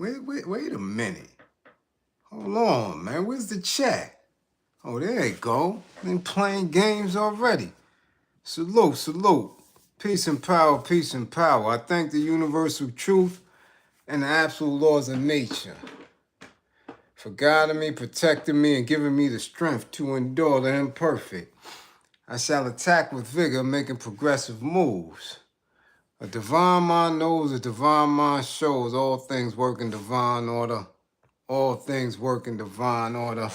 Wait a minute. Hold on, man. Where's the chat? Oh, there you go. Been playing games already. Salute, salute. Peace and power, peace and power. I thank the universal truth and the absolute laws of nature for guiding me, protecting me, and giving me the strength to endure the imperfect. I shall attack with vigor, making progressive moves. A divine mind knows, a divine mind shows. All things work in divine order. All things work in divine order.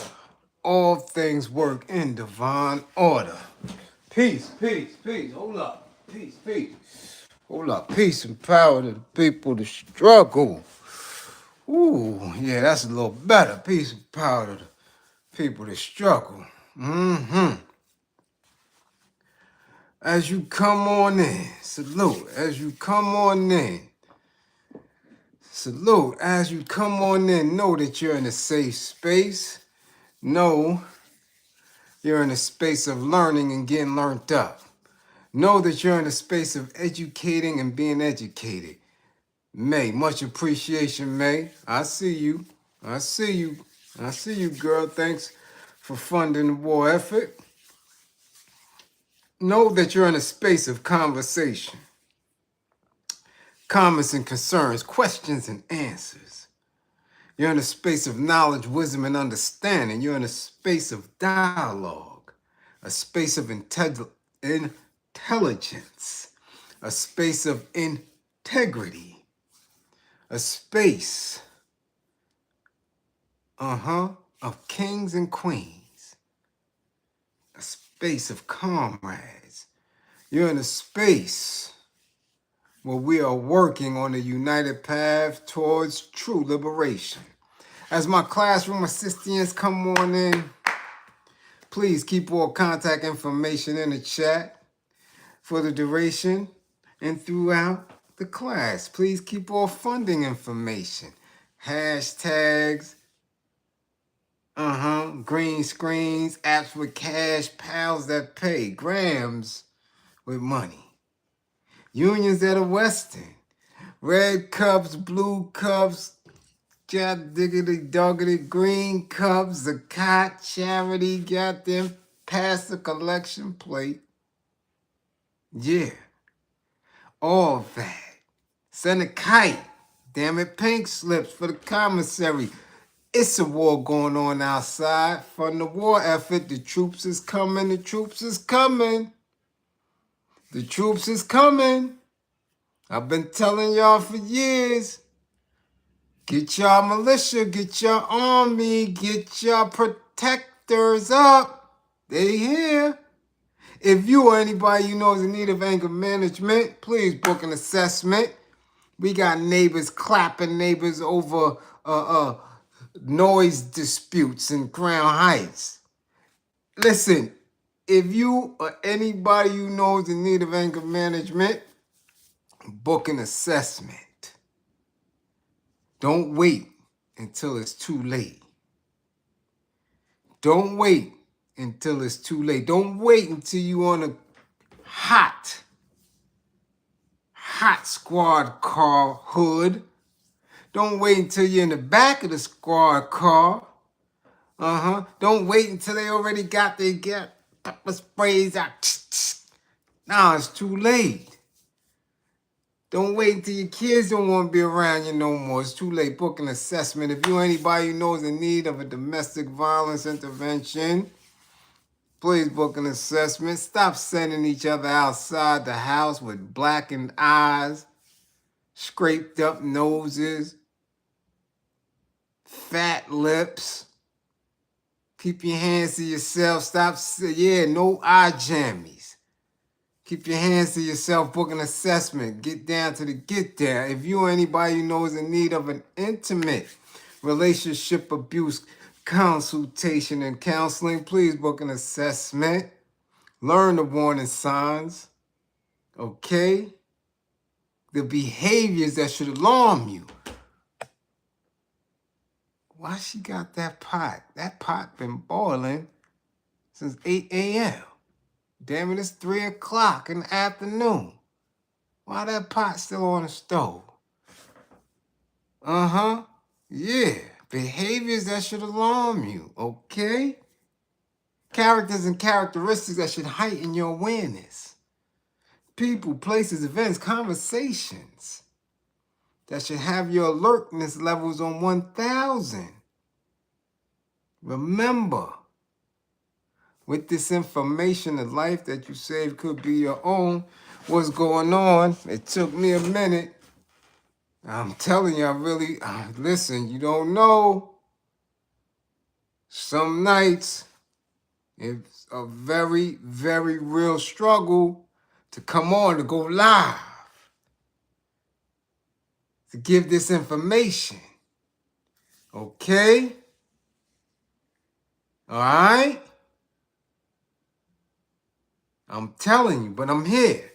All things work in divine order. Peace, peace, peace. Hold up. Peace, peace. Hold up. Peace and power to the people to struggle. Ooh, yeah, that's a little better. Peace and power to the people that struggle. As you come on in, salute. As you come on in, salute. As you come on in, know that you're in a safe space. Know you're in a space of learning and getting learned up. Know that you're in a space of educating and being educated. May, much appreciation, May. I see you. I see you. I see you, girl. Thanks for funding the war effort. Know that you're in a space of conversation, comments and concerns, questions and answers. You're in a space of knowledge, wisdom, and understanding. You're in a space of dialogue, a space of intelligence, a space of integrity, a space, of kings and queens, a space of comrades. You're in a space where we are working on a united path towards true liberation. As my classroom assistants come on in, please keep all contact information in the chat for the duration and throughout the class. Please keep all funding information. Hashtags, green screens, apps with cash, pals that pay, grams with money, unions that are Western, red cups, blue cups, got diggity doggity, green cups, zakat, charity, got them, pass the collection plate. Yeah, all that. Send a kite. Damn it, pink slips for the commissary. It's a war going on outside. From the war effort, the troops is coming, the troops is coming. The troops is coming. I've been telling y'all for years. Get y'all militia, get your army, get your protectors up. They here. If you or anybody you know is in need of anger management, please book an assessment. We got neighbors clapping neighbors over noise disputes in Crown Heights. Listen, if you or anybody you know is in need of anger management, book an assessment. Don't wait until it's too late. Don't wait until it's too late. Don't wait until you on a hot squad car hood. Don't wait until you're in the back of the squad car. Don't wait until they already got their pepper sprays out. Nah, it's too late. Don't wait until your kids don't want to be around you no more. It's too late. Book an assessment. If you or anybody you know is in need of a domestic violence intervention, please book an assessment. Stop sending each other outside the house with blackened eyes, scraped up noses, fat lips. Keep your hands to yourself. No eye jammies. Keep your hands to yourself. Book an assessment. Get down to the get there. If you or anybody you know is in need of an intimate relationship abuse consultation and counseling, please book an assessment. Learn the warning signs. Okay? The behaviors that should alarm you. Why she got that pot? That pot been boiling since 8 a.m. Damn it, it's 3 o'clock in the afternoon. Why that pot still on the stove? Yeah, behaviors that should alarm you, okay? Characters and characteristics that should heighten your awareness. People, places, events, conversations that should have your alertness levels on 1,000. Remember, with this information, the life that you saved could be your own. What's going on? It took me a minute. I'm telling you, I really, listen, you don't know. Some nights, it's a very, very real struggle to come on, to go live, to give this information. Okay? All right? I'm telling you, but I'm here.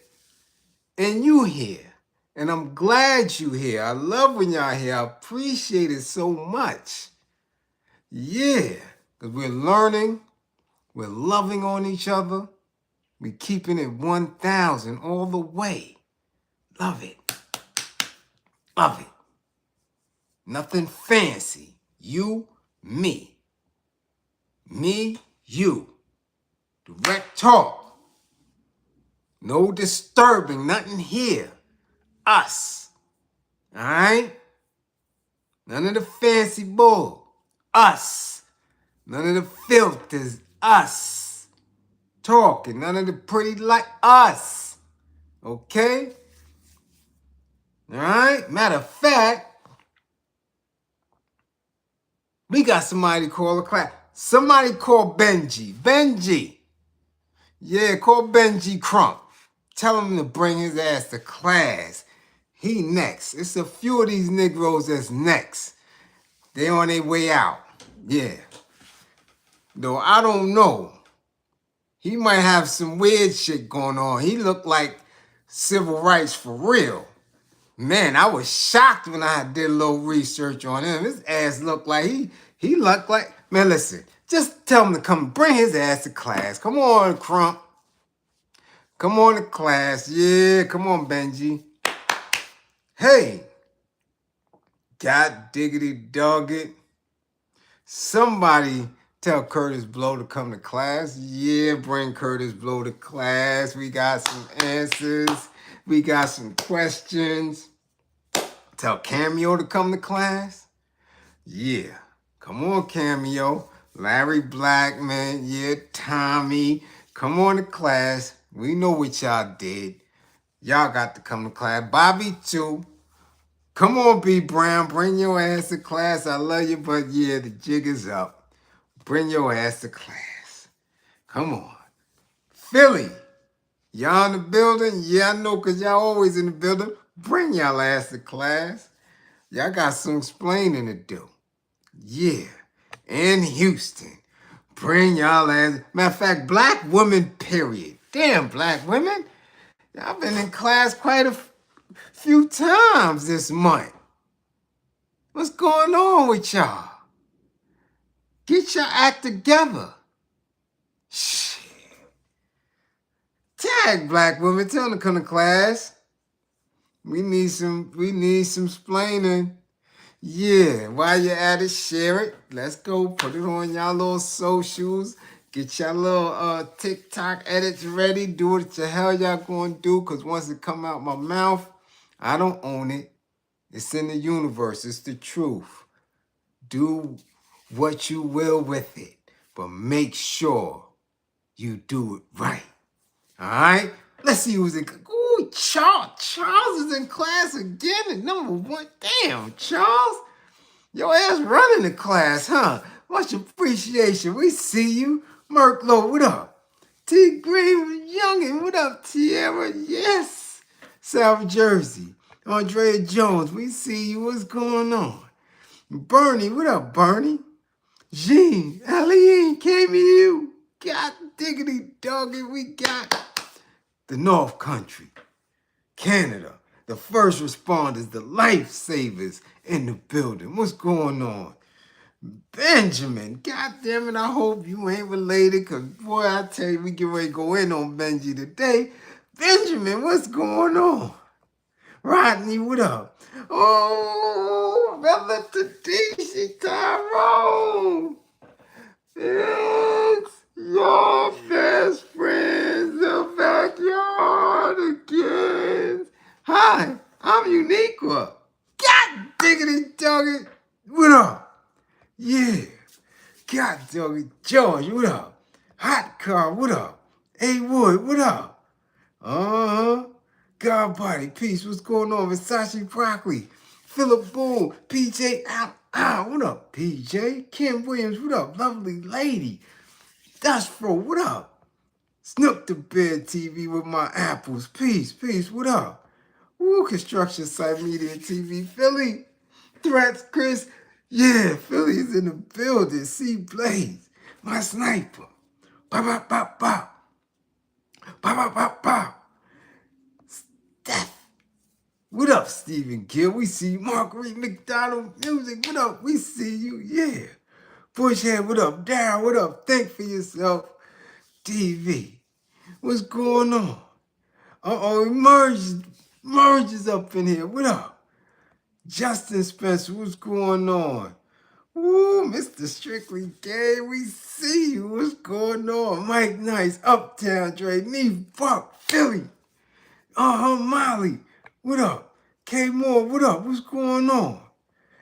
And you here. And I'm glad you here. I love when y'all here. I appreciate it so much. Yeah. Because we're learning. We're loving on each other. We're keeping it 1,000 all the way. Love it. Love it. Nothing fancy. You, me. Me, you. Direct talk. No disturbing, nothing here. Us. All right? None of the fancy bull. Us. None of the filters. Us. Talking. None of the pretty like us. Okay? All right? Matter of fact, we got somebody to call a class. Somebody call Benji. Benji. Yeah, call Benji Crump. Tell him to bring his ass to class. He next. It's a few of these Negroes that's next. They on their way out. Yeah. Though I don't know. He might have some weird shit going on. He looked like civil rights for real. Man, I was shocked when I did a little research on him. His ass looked like he looked like, man, listen, just tell him to come bring his ass to class. Come on, Crump. Come on to class. Yeah, come on, Benji. Hey, God diggity dog it. Somebody tell Curtis Blow to come to class. Yeah, bring Curtis Blow to class. We got some answers. We got some questions. Tell Cameo to come to class. Yeah, come on, Cameo. Larry Blackman. Yeah, Tommy. Come on to class. We know what y'all did. Y'all got to come to class. Bobby, too. Come on, B. Brown. Bring your ass to class. I love you, but yeah, the jig is up. Bring your ass to class. Come on. Philly. Y'all in the building? Yeah, I know, because y'all always in the building. Bring y'all ass to class. Y'all got some explaining to do. Yeah. In Houston. Bring y'all ass. Matter of fact, black women, period. Damn, black women. Y'all been in class quite a few times this month. What's going on with y'all? Get your act together. Shit. Tag black women. Tell them to come to class. We need some explaining. Yeah, while you're at it, share it. Let's go. Put it on y'all little socials. Get y'all little TikTok edits ready. Do what the hell y'all gonna do. Cause once it come out my mouth, I don't own it. It's in the universe. It's the truth. Do what you will with it. But make sure you do it right. All right? Let's see who's in. Ooh, Charles. Charles is in class again at number 1. Damn, Charles. Your ass running the class, huh? Much appreciation. We see you. Merklo, what up? T. Green, Youngin, what up, Tierra? Yes. South Jersey. Andrea Jones, we see you. What's going on? Bernie, what up, Bernie? Jean, Aline, Cameo. God diggity doggy, we got the North Country, Canada, the first responders, the lifesavers in the building. What's going on? Benjamin, God damn it, I hope you ain't related, because boy, I tell you, we get ready to go in on Benji today. Benjamin, what's going on? Rodney, what up? Oh, Bella Tadishi, Tyrone. It's your best friends, the backyard again. Hi, I'm Uniqua. God diggity doggy. What up? Yeah. God doggy George, what up? Hot car, what up? A Wood, what up? Uh-huh. God body, peace, what's going on? Versace Broccoli, Philip Boone, PJ what up, PJ? Kim Williams, what up? Lovely lady. Dust Fro, what up? Snook the Bear TV with my apples. Peace, peace, what up? Woo, Construction Site Media TV, Philly. Threats, Chris. Yeah, Philly's in the building. See Blaze, my sniper. Pop, pop, pop, pop. Pop, pop, pop, pop. Steph. What up, Stephen Gill? We see you. Marguerite McDonald Music. What up? We see you. Yeah. Bushhead, what up? Darryl, what up? Think for yourself. TV. What's going on? Uh-oh, Merge is up in here. What up? Justin Spencer, what's going on? Ooh, Mr. Strictly Gay, we see you. What's going on? Mike Nice, Uptown Dre, Me Fuck, Philly. Molly, what up? K Moore, what up? What's going on?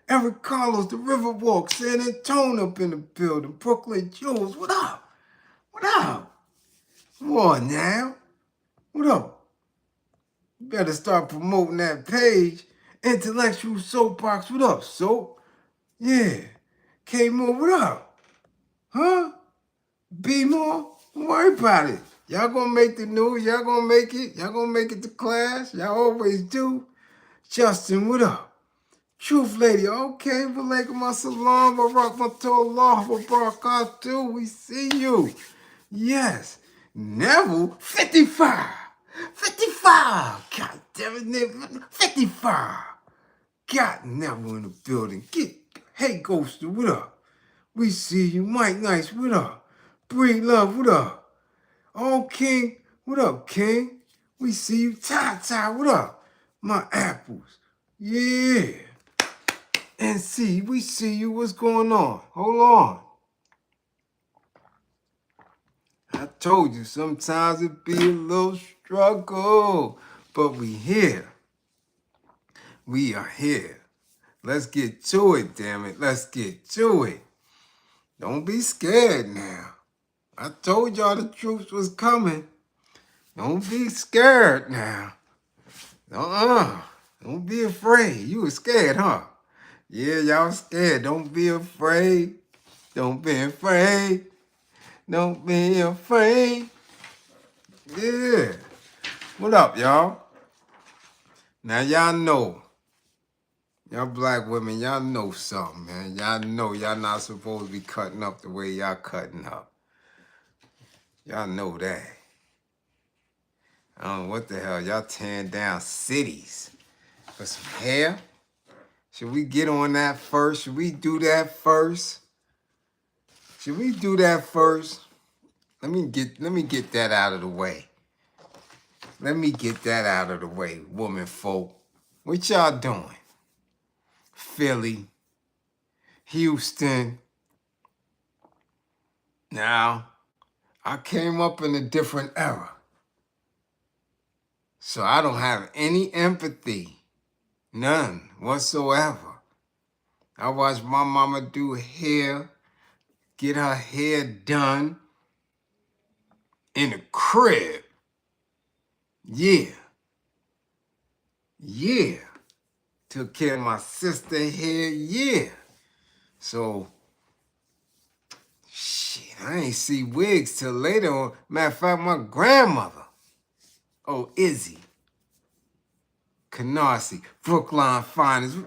Eric Carlos, the Riverwalk, San Antonio up in the building. Brooklyn Jules, what up? What up? Come on now. What up? You better start promoting that page. Intellectual Soapbox, what up, Soap? Yeah. K Moore, what up? Huh? B More? Don't worry about it. Y'all gonna make the news. Y'all gonna make it. Y'all gonna make it to class. Y'all always do. Justin, what up? Truth Lady, okay. Walaikum assalam, warahmatullah wabarakatuh. We see you. Yes. Neville, 55. 55. God damn it, Neville. 55. Got Neville in the building. Hey, Ghoster, what up? We see you. Mike Nice, what up? Bree Love, what up? Oh, King, what up, King? We see you. Ty, what up? My apples. Yeah. And see, we see you. What's going on? Hold on. I told you, sometimes it be a little struggle, but we here. We are here. Let's get to it, damn it. Let's get to it. Don't be scared now. I told y'all the troops was coming. Don't be scared now. Don't be afraid. You was scared, huh? Yeah, y'all scared. Don't be afraid. Don't be afraid. Don't be afraid. Yeah. What up, y'all? Now, y'all know. Y'all black women, y'all know something, man. Y'all know y'all not supposed to be cutting up the way y'all cutting up. Y'all know that. I don't know what the hell. Y'all tearing down cities for some hair. Should we get on that first? Should we do that first? Should we do that first? Let me get that out of the way. Let me get that out of the way, woman folk. What y'all doing? Philly, Houston. Now, I came up in a different era. So I don't have any empathy. None whatsoever. I watched my mama do hair, get her hair done in the crib. Yeah. Yeah. Took care of my sister hair, yeah. So, shit, I ain't see wigs till later on. Matter of fact, my grandmother, Izzy, Canarsie, Brookline Finest,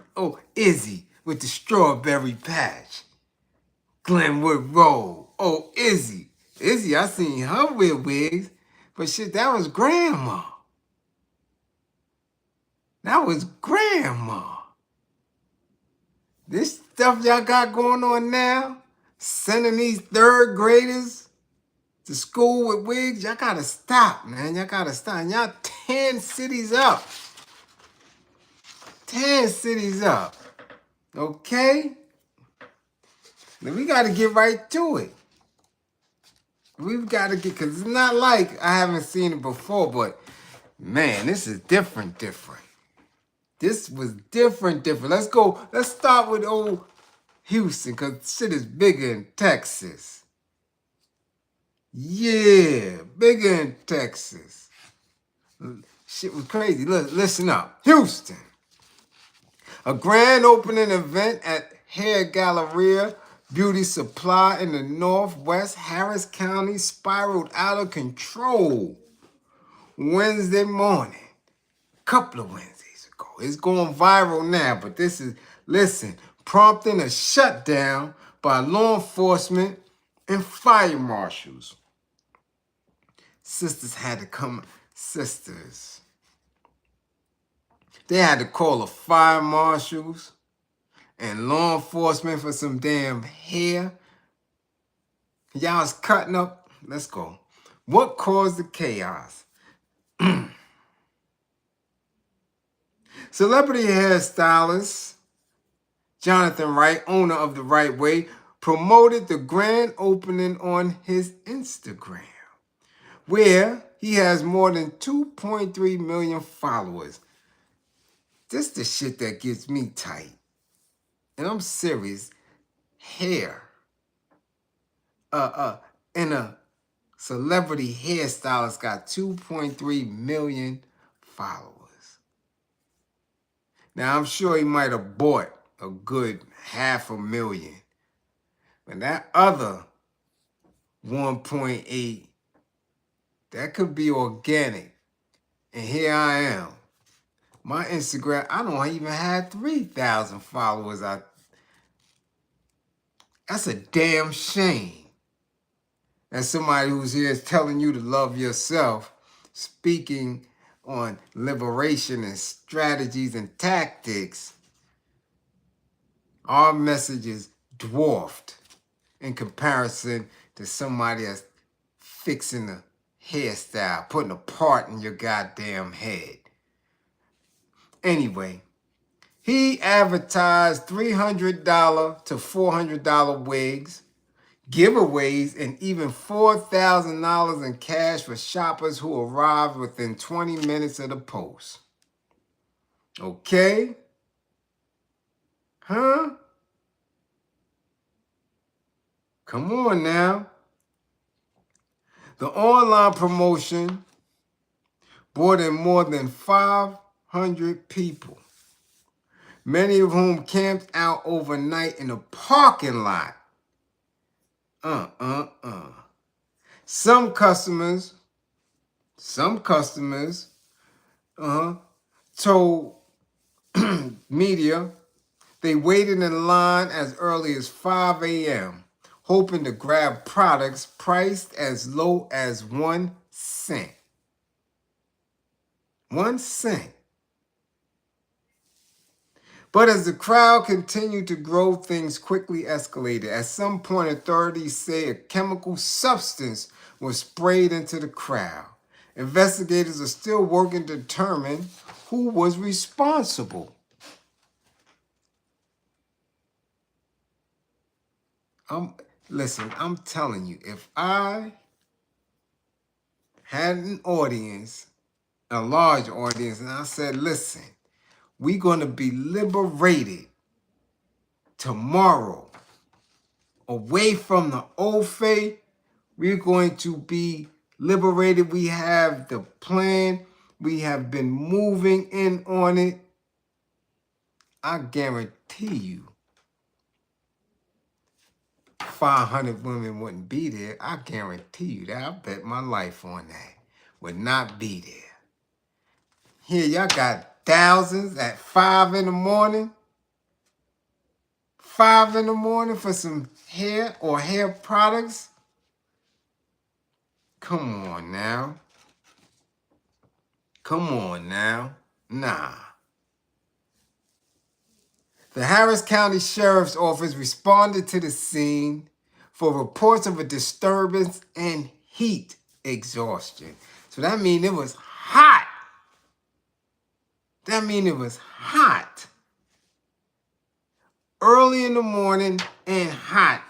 Izzy with the strawberry patch, Glenwood Road, Izzy. Izzy, I seen her with wigs, but shit, that was grandma. That was grandma. This stuff y'all got going on now, sending these third graders to school with wigs, y'all gotta stop, man. Y'all gotta stop. And y'all 10 cities up. 10 cities up. Okay? Now we got to get right to it. We've got to get, because it's not like I haven't seen it before, but man, this is different. This was different. Let's go. Let's start with old Houston, because shit is bigger in Texas. Yeah, bigger in Texas. Shit was crazy. Look, listen up. Houston. A grand opening event at Hair Galleria Beauty Supply in the Northwest Harris County spiraled out of control Wednesday morning. Couple of Wednesdays ago. It's going viral now, but this is, listen, prompting a shutdown by law enforcement and fire marshals. Sisters had to come, sisters. They had to call the fire marshals and law enforcement for some damn hair. Y'all was cutting up. Let's go. What caused the chaos? Celebrity hairstylist Jonathan Wright, owner of The Right Way, promoted the grand opening on his Instagram, where he has more than 2.3 million followers. This the shit that gets me tight. And I'm serious. Hair. And a celebrity hairstylist got 2.3 million followers. Now, I'm sure he might have bought a good 500,000. But that other 1.8, that could be organic. And here I am. My Instagram, I don't even have 3,000 followers. That's a damn shame. As somebody who's here is telling you to love yourself, speaking on liberation and strategies and tactics, our message is dwarfed in comparison to somebody that's fixing a hairstyle, putting a part in your goddamn head. Anyway, he advertised $300 to $400 wigs, giveaways, and even $4,000 in cash for shoppers who arrived within 20 minutes of the post. Okay? Huh? Come on now. The online promotion brought in more than 500 people, many of whom camped out overnight in a parking lot. Some customers told media they waited in line as early as 5 a.m., hoping to grab products priced as low as 1 cent. 1 cent. But as the crowd continued to grow, things quickly escalated. At some point, authorities say a chemical substance was sprayed into the crowd. Investigators are still working to determine who was responsible. Listen, I'm telling you, if I had an audience, a large audience, and I said, listen, we're going to be liberated tomorrow. Away from the old faith, we're going to be liberated. We have the plan. We have been moving in on it. I guarantee you 500 women wouldn't be there. I guarantee you that. I bet my life on that. Would not be there. Here, y'all got thousands at 5 in the morning. 5 in the morning for some hair or hair products. Come on now. Come on now. Nah. The Harris County Sheriff's Office responded to the scene for reports of a disturbance and heat exhaustion. So that means it was hot. That means it was hot. Early in the morning and hot.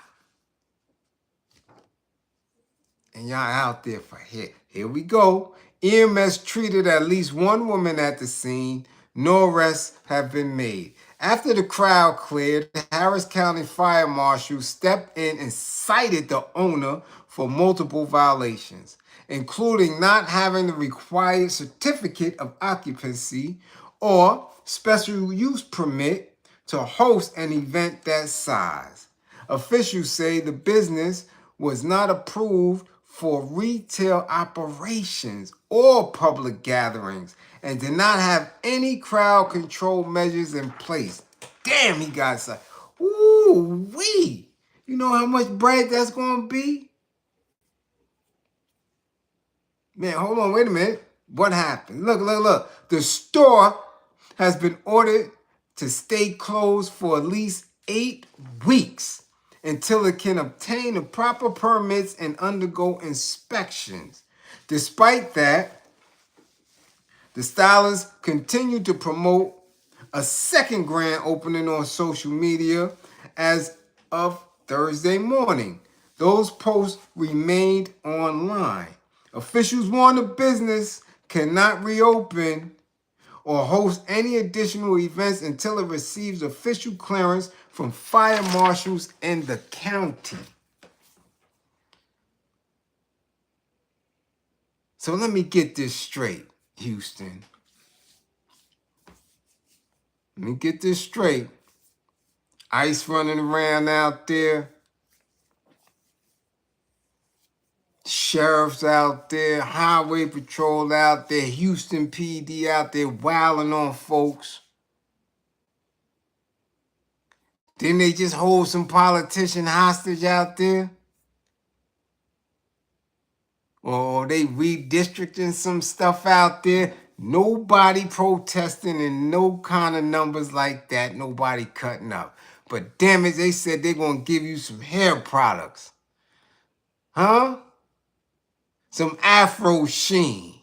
And y'all out there for here. Here we go. EMS treated at least one woman at the scene. No arrests have been made. After the crowd cleared, the Harris County Fire Marshal stepped in and cited the owner for multiple violations, including not having the required certificate of occupancy or special use permit to host an event that size. Officials say the business was not approved for retail operations or public gatherings and did not have any crowd control measures in place. Damn, he got some. Ooh, wee. You know how much bread that's going to be? Man, hold on, wait a minute. What happened? Look. The store has been ordered to stay closed for at least 8 weeks until it can obtain the proper permits and undergo inspections. Despite that, the stylist continued to promote a second grand opening on social media as of Thursday morning. Those posts remained online. Officials warned the business cannot reopen or host any additional events until it receives official clearance from fire marshals in the county. So let me get this straight, Houston. Let me get this straight. ICE running around out there. Sheriffs out there. Highway patrol out there. Houston PD out there wilding on folks. Didn't they just hold some politician hostage out there? Or they redistricting some stuff out there? Nobody protesting in no kind of numbers like that. Nobody cutting up. But damn it, they said they're going to give you some hair products. Huh? Some Afro Sheen.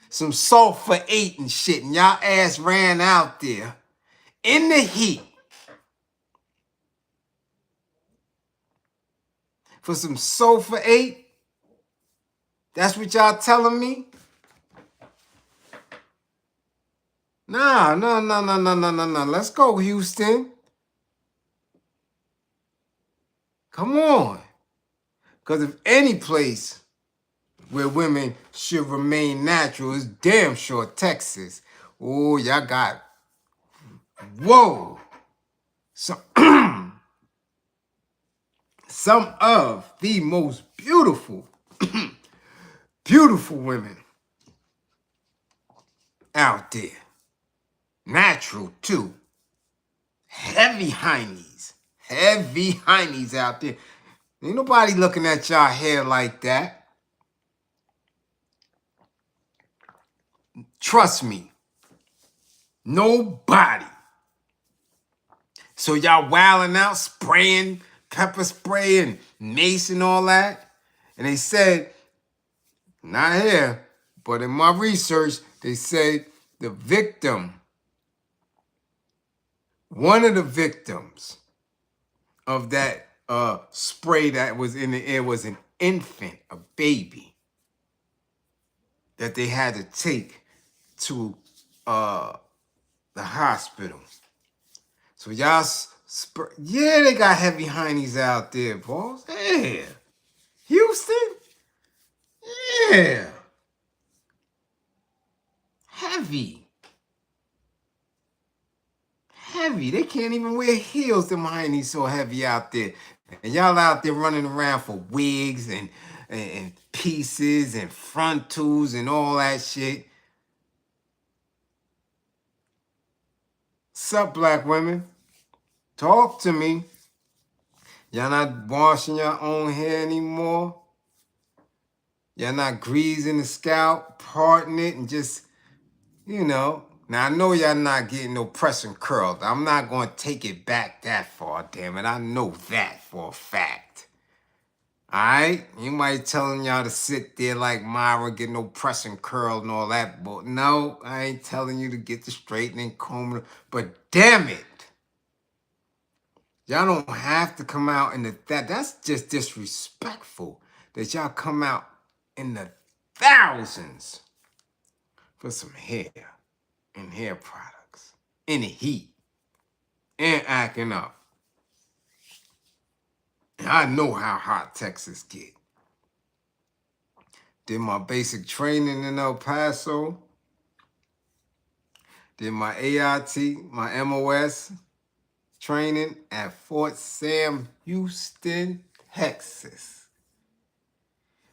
Some Sulfur 8 and shit. And y'all ass ran out there in the heat for some Sulfur 8. That's what y'all telling me? No. Let's go, Houston. Come on. Because if any place where women should remain natural is damn sure Texas. Oh, y'all got, whoa. Some of the most beautiful, beautiful women out there. Natural, too. Heavy heinies. Heavy heinies out there. Ain't nobody looking at y'all hair like that. Trust me. Nobody. So y'all wilding out, spraying, pepper spray and mace and all that. And they said, not here, but in my research, they said the victim, one of the victims of that spray that was in the air was an infant, a baby, that they had to take to the hospital. So y'all, yeah, they got heavy heinies out there, boss. Yeah. Houston? Yeah. Heavy. Heavy. They can't even wear heels, them heinies so heavy out there. And y'all out there running around for wigs and pieces and frontals and all that shit. Sup, black women? Talk to me. Y'all not washing your own hair anymore? Y'all not greasing the scalp, parting it, and just, you know. Now, I know y'all not getting no pressing curls. I'm not going to take it back that far, damn it. I know that for a fact. Alright? Anybody telling y'all to sit there like Myra, get no press and curl and all that, but no, I ain't telling you to get the straightening comb, but damn it. Y'all don't have to come out in that's just disrespectful that y'all come out in the thousands for some hair and hair products in the heat and acting up. And I know how hot Texas get. Did my basic training in El Paso. Did my AIT, my MOS training at Fort Sam, Houston, Texas.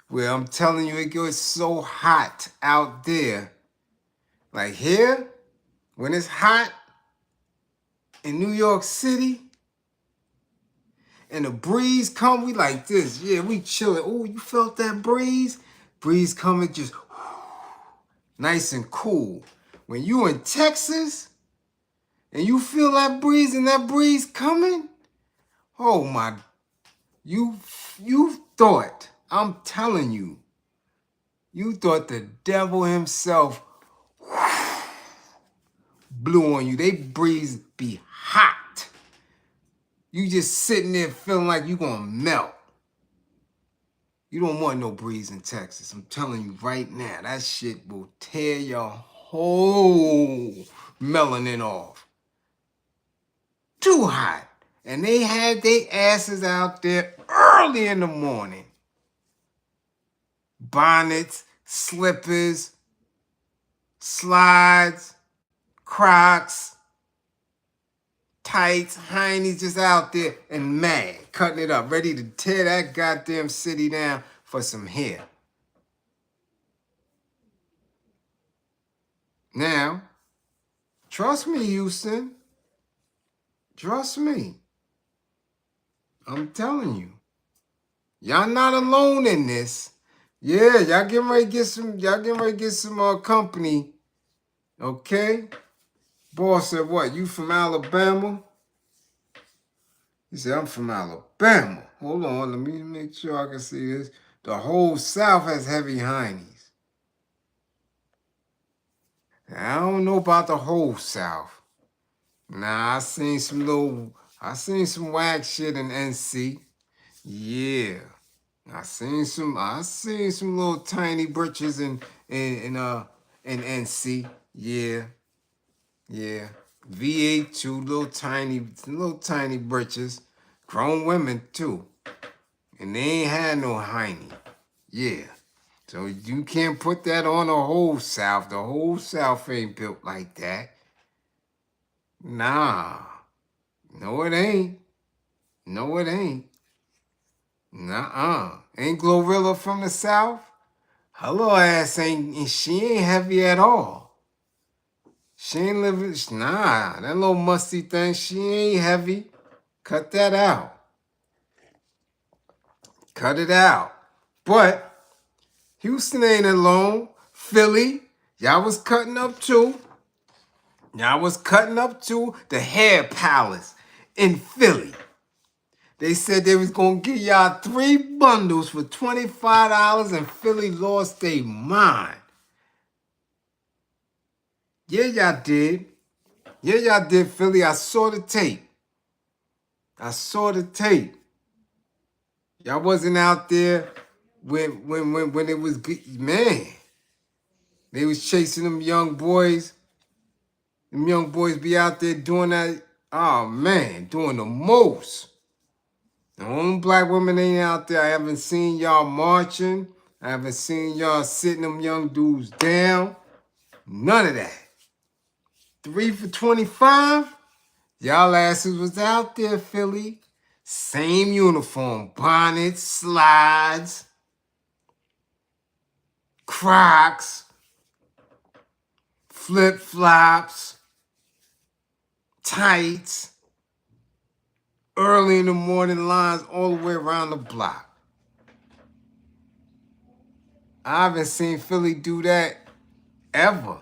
Where I'm telling you, it gets so hot out there. Like here, when it's hot in New York City, and the breeze come, we like this. Yeah, we chilling. Oh, you felt that breeze? Breeze coming just nice and cool. When you in Texas, and you feel that breeze coming, oh my, you thought, I'm telling you, you thought the devil himself blew on you. They breeze be hot. You just sitting there feeling like you gonna melt. You don't want no breeze in Texas. I'm telling you right now, that shit will tear your whole melanin off. Too hot. And they had their asses out there early in the morning. Bonnets, slippers, slides, Crocs, tights, heinies, just out there and mad, cutting it up, ready to tear that goddamn city down for some hair. Now, trust me, Houston. Trust me. I'm telling you. Y'all not alone in this. Yeah, y'all getting ready to get some company. Okay? Boss said, what, you from Alabama? He said, I'm from Alabama. Hold on, let me make sure I can see this. The whole South has heavy heinies. I don't know about the whole South. Nah, I seen some whack shit in NC. Yeah. I seen some little tiny britches in NC. Yeah. Yeah. VA too, little tiny britches. Grown women too. And they ain't had no hiney. Yeah. So you can't put that on the whole South. The whole South ain't built like that. Nah. No, it ain't. No, it ain't. Nuh-uh. Ain't Glorilla from the South? Her little ass she ain't heavy at all. She ain't living, nah, that little musty thing, she ain't heavy. Cut that out. Cut it out. But Houston ain't alone. Philly, y'all was cutting up too. Y'all was cutting up too. The Hair Palace in Philly. They said they was going to give y'all 3 bundles for $25 and Philly lost their mind. Yeah, y'all did. Yeah, y'all did, Philly. I saw the tape. Y'all wasn't out there when it was good. Man, they was chasing them young boys. Them young boys be out there doing that. Oh, man, doing the most. The only black women ain't out there. I haven't seen y'all marching. I haven't seen y'all sitting them young dudes down. None of that. 3 for 25? Y'all asses was out there, Philly. Same uniform. Bonnets, slides, Crocs, flip-flops, tights. Early in the morning lines all the way around the block. I haven't seen Philly do that ever.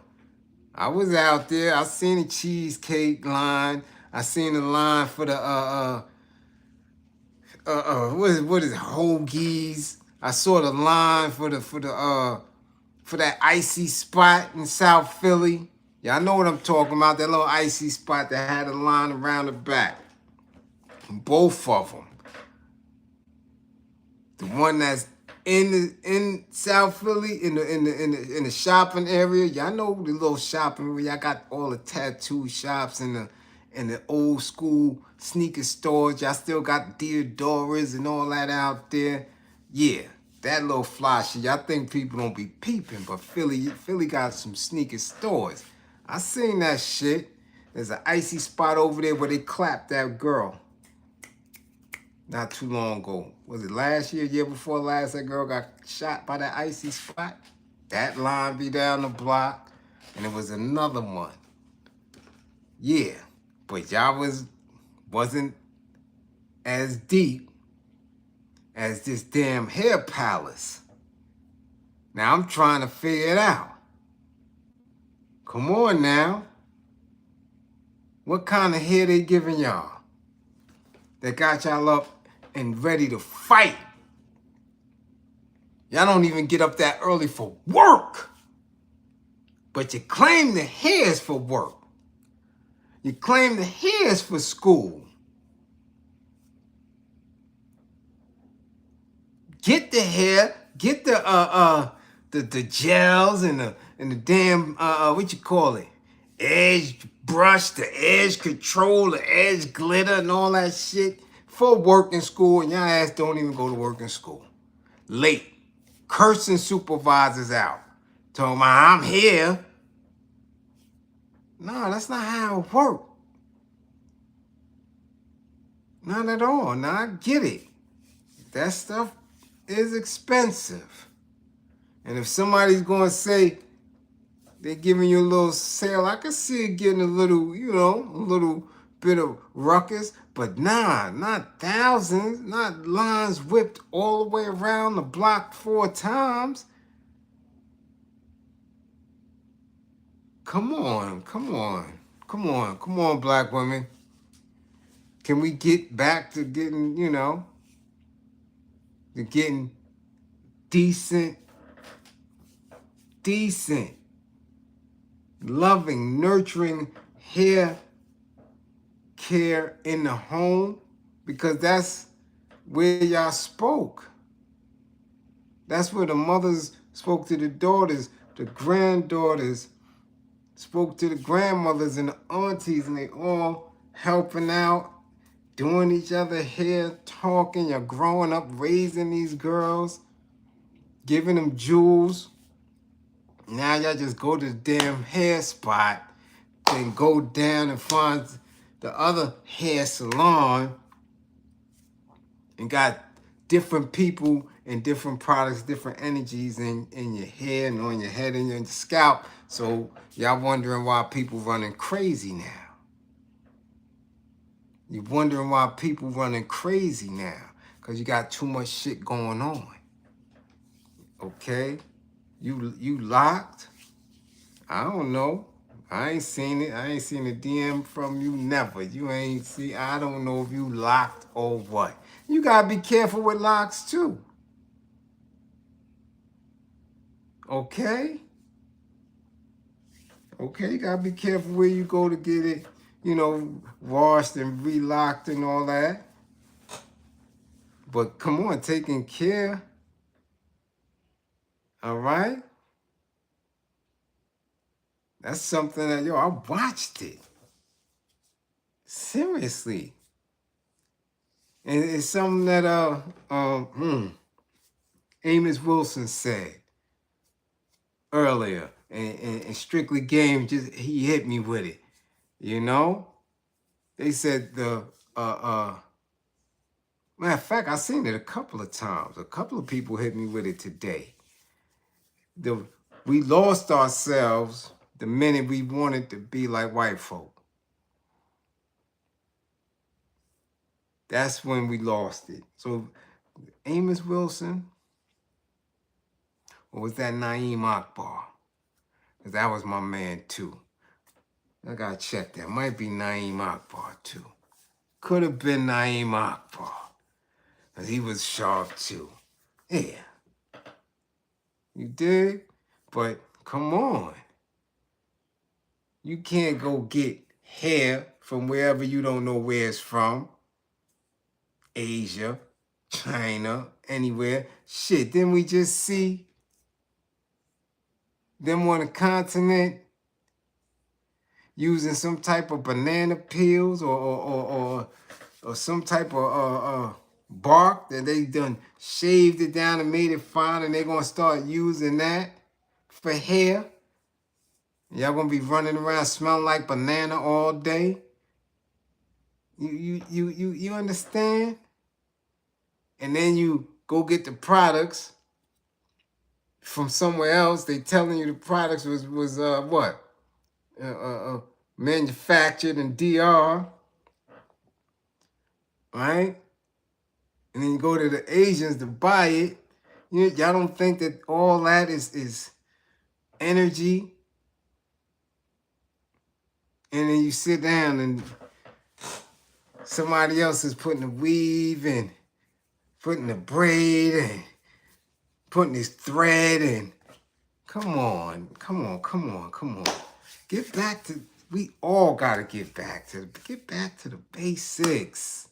I was out there. I seen the cheesecake line. I seen the line for the what is it, hoagies. I saw the line for that icy spot in South Philly. Y'all know what I'm talking about. That little icy spot that had a line around the back. Both of them. The one that's in South Philly in the shopping area. Y'all know the little shopping area. Y'all got all the tattoo shops and the old school sneaker stores. Y'all still got Deodoras and all that out there. Yeah, that little fly shit. Y'all think people don't be peeping, but Philly got some sneaker stores. I seen that shit. There's an icy spot over there where they clapped that girl. Not too long ago. Was it last year, year before last, that girl got shot by that icy spot? That line be down the block. And it was another one. Yeah. But y'all wasn't as deep as this damn hair palace. Now I'm trying to figure it out. Come on now. What kind of hair they giving y'all that got y'all up and ready to fight? Y'all don't even get up that early for work. But you claim the hair's for work. You claim the hair's for school. Get the hair, get the gels and the damn what you call it? Edge brush, the edge control, the edge glitter and all that shit for work in school, and y'all ass don't even go to work in school. Late. Cursing supervisors out. Talking about I'm here. No, that's not how it works. Not at all. Now I get it. That stuff is expensive. And if somebody's going to say they're giving you a little sale, I can see it getting a little, a little bit of ruckus. But nah, not thousands, not lines whipped all the way around the block 4 times. Come on, black women. Can we get back to getting, to getting decent, loving, nurturing hair care in the home? Because that's where y'all spoke. That's where the mothers spoke to the daughters, the granddaughters spoke to the grandmothers and the aunties, and they all helping out, doing each other hair, talking. You're growing up, raising these girls, giving them jewels. Now y'all just go to the damn hair spot, then go down and find the other hair salon and got different people and different products, different energies in your hair and on your head and your scalp. So y'all wondering why people running crazy now. You're wondering why people running crazy now. Because you got too much shit going on. Okay? You locked? I don't know. I ain't seen it. I ain't seen a DM from you, never. You ain't see. I don't know if you locked or what. You gotta be careful with locks too. Okay? Okay, you gotta be careful where you go to get it, washed and relocked and all that. But come on, taking care. All right? That's something that, I watched it. Seriously. And it's something that Amos Wilson said earlier. And Strictly Game, he hit me with it. They said matter of fact, I seen it a couple of times. A couple of people hit me with it today. We lost ourselves the minute we wanted to be like white folk. That's when we lost it. So Amos Wilson, or was that Naeem Akbar? Because that was my man too. I gotta check that. Might be Naeem Akbar too. Could have been Naeem Akbar. Because he was sharp too. Yeah. You dig? But come on. You can't go get hair from wherever you don't know where it's from. Asia, China, anywhere. Shit, didn't we just see them on the continent using some type of banana peels or some type of bark that they done shaved it down and made it fine, and they're gonna start using that for hair? Y'all gonna be running around smelling like banana all day? You understand? And then you go get the products from somewhere else. They telling you the products was what? Manufactured in DR, right? And then you go to the Asians to buy it. Y'all don't think that all that is energy? And then you sit down and somebody else is putting the weave and putting the braid and putting this thread and come on. Get back to, we all gotta get back to the basics.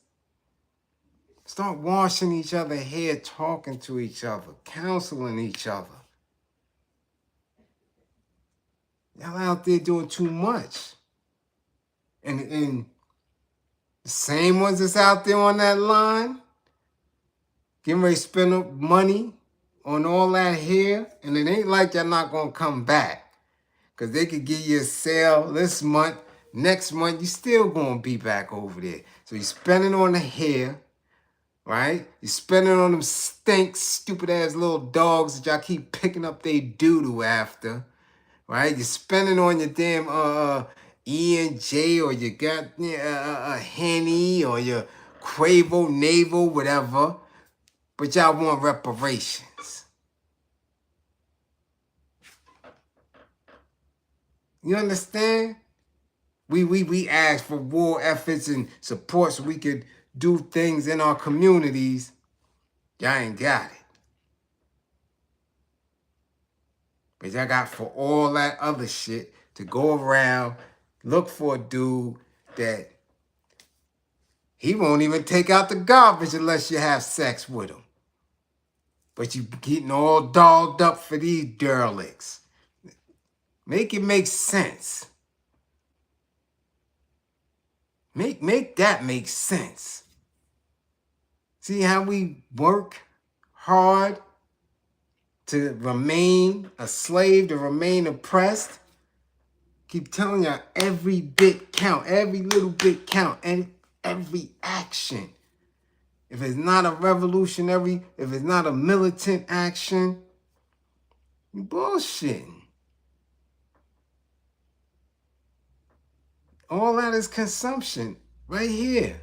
Start washing each other's hair, talking to each other, counseling each other. Y'all out there doing too much. And the same ones that's out there on that line, getting ready to spend up money on all that hair, and it ain't like y'all not gonna come back. Because they could give you a sale this month, next month, you still gonna be back over there. So you're spending on the hair, right? You're spending on them stupid ass little dogs that y'all keep picking up they doo-doo after, right? You're spending on your damn E&J, or you got Henny, or your Quavo, Navel, whatever. But y'all want reparations. You understand? We asked for war efforts and support so we could do things in our communities. Y'all ain't got it. But y'all got for all that other shit to go around, look for a dude that he won't even take out the garbage unless you have sex with him. But you getting all dolled up for these derelicts. Make it make sense. Make that make sense. See how we work hard to remain a slave, to remain oppressed? Keep telling y'all, every bit count, every little bit count, and every action. If it's not a revolutionary, if it's not a militant action, you bullshitting. All that is consumption right here.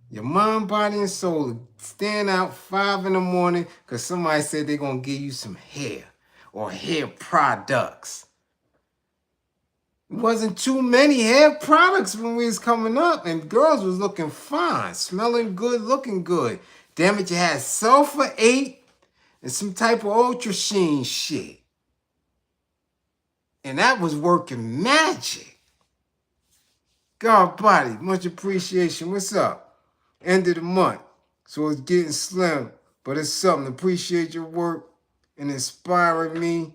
Your mind, body, and soul stand out 5 in the morning because somebody said they're going to give you some hair or hair products. It wasn't too many hair products when we was coming up, and girls was looking fine, smelling good, looking good. Damn it, you had sulfur 8 and some type of ultra sheen shit. And that was working magic. God body, much appreciation. What's up? End of the month. So it's getting slim, but it's something. Appreciate your work and inspiring me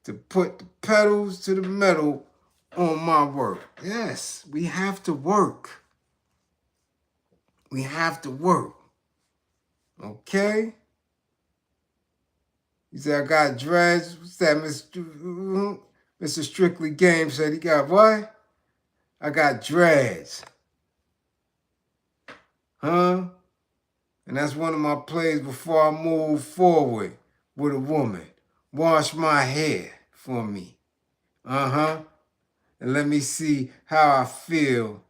to put the pedals to the metal on my work. Yes, we have to work. We have to work. Okay? He said, I got dreads. What's that, Mr. Strictly Game said he got what? I got dreads. Huh? And that's one of my plays before I move forward with a woman. Wash my hair for me. Uh-huh. And let me see how I feel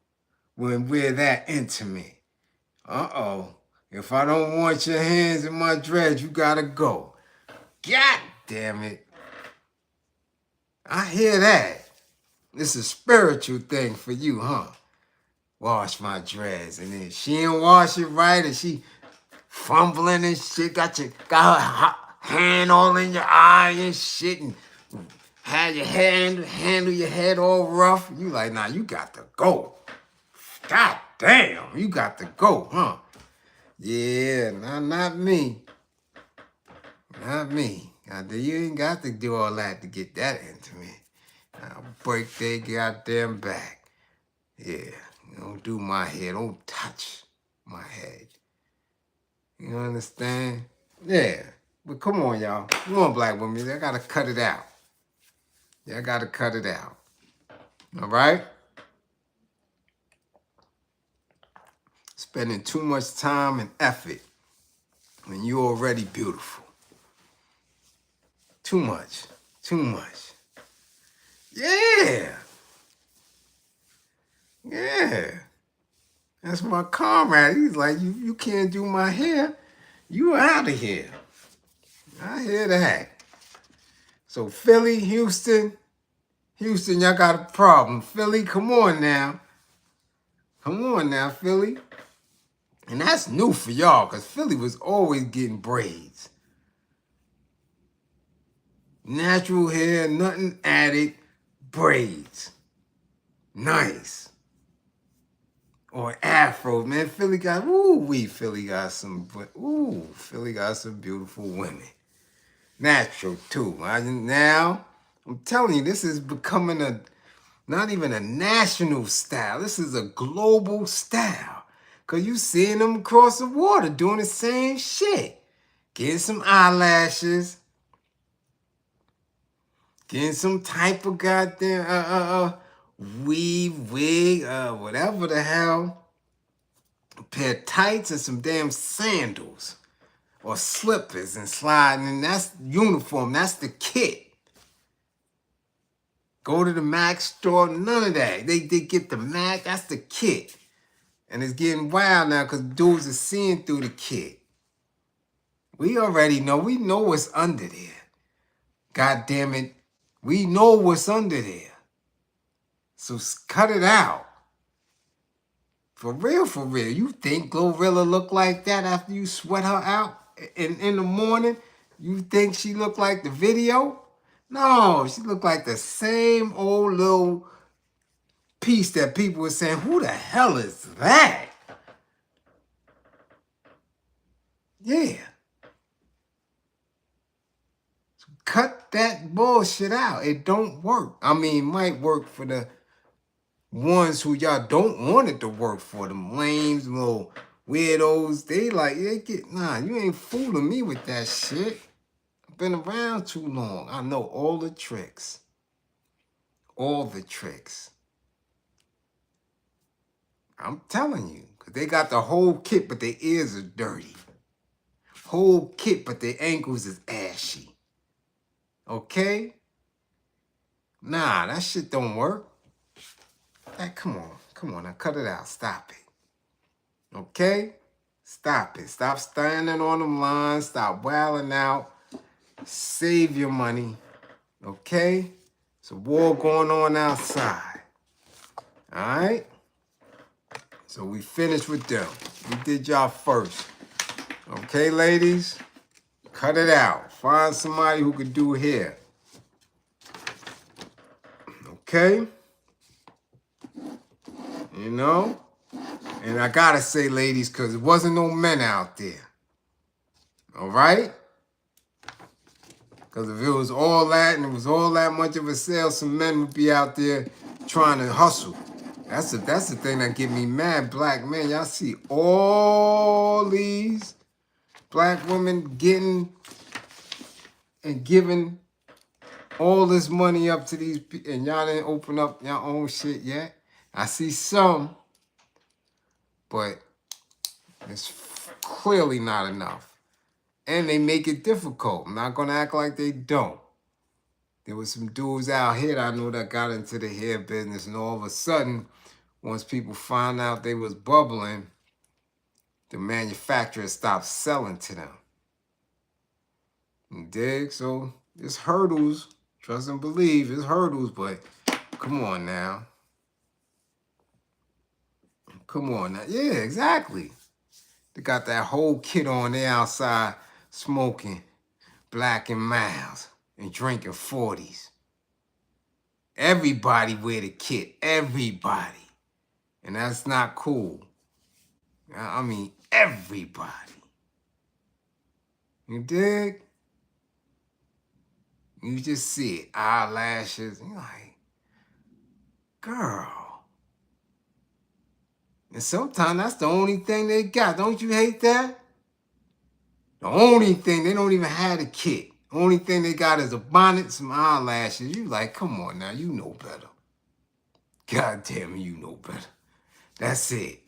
when we're that intimate. Uh-oh. If I don't want your hands in my dreads, you gotta go. God damn it. I hear that. It's a spiritual thing for you, huh? Wash my dreads. And then she ain't wash it right, and she fumbling and shit, got her hand all in your eye and shit, and had your handle your head all rough. You like, nah, you got to go. God damn, you got to go, huh? Yeah, not me. Not me. You ain't got to do all that to get that into me. I'll break their goddamn back. Yeah, don't do my hair. Don't touch my head. You understand? Yeah. But come on, y'all. Come on, black women. I gotta cut it out. Yeah, I gotta cut it out. All right? Spending too much time and effort when you're already beautiful. Too much. Too much. Yeah. Yeah. That's my comrade. He's like, you can't do my hair. You out of here. I hear that. So Philly, Houston, y'all got a problem. Philly, come on now. Come on now, Philly. And that's new for y'all, because Philly was always getting braids. Natural hair, nothing added, braids. Nice. Or afro, man. Philly got some beautiful women. Natural too. Now, I'm telling you, this is becoming not even a national style. This is a global style. Cause you seeing them across the water doing the same shit. Getting some eyelashes. Getting some type of goddamn weave, wig, whatever the hell. A pair of tights and some damn sandals. Or slippers and sliding. And that's uniform. That's the kit. Go to the Mac store. None of that. They get the Mac. That's the kit. And it's getting wild now because dudes are seeing through the kit. We already know. We know what's under there. God damn it. We know what's under there. So cut it out. For real, for real. You think Glorilla look like that after you sweat her out in the morning? You think she look like the video? No, she look like the same old little piece that people were saying, who the hell is that? Yeah. So cut that bullshit out. It don't work. I mean, it might work for the ones who y'all don't want it to work for. Them lames, little weirdos. Nah, you ain't fooling me with that shit. I've been around too long. I know all the tricks. All the tricks. I'm telling you. Because they got the whole kit, but their ears are dirty. Whole kit, but their ankles is ashy. Okay? Nah, that shit don't work. Hey, come on, now cut it out. Stop it. Okay? Stop it. Stop standing on them lines. Stop wilding out. Save your money. Okay? It's a war going on outside. Alright? So we finished with them. We did y'all first. Okay, ladies? Cut it out. Find somebody who could do hair. Okay? You know? And I gotta say, ladies, because there wasn't no men out there. All right? Because if it was all that and it was all that much of a sale, some men would be out there trying to hustle. That's the thing that get me mad, black men. Y'all see all these black women getting and giving all this money up to these people, and y'all didn't open up your own shit yet. I see some, but it's clearly not enough. And they make it difficult. I'm not going to act like they don't. There was some dudes out here that I know that got into the hair business, and all of a sudden, once people found out they was bubbling, the manufacturer stopped selling to them. You dig? So there's hurdles. Trust and believe, there's hurdles, but come on now. Come on now. Yeah, exactly. They got that whole kit on there outside smoking Black and Miles and drinking 40s. Everybody wear the kit. Everybody. And that's not cool. I mean, everybody. You dig? You just see it. Eyelashes. You're like, girl. And sometimes that's the only thing they got. Don't you hate that? The only thing, they don't even have a kit. The only thing they got is a bonnet, some eyelashes. You like, come on now, you know better. God damn it, you know better. That's it.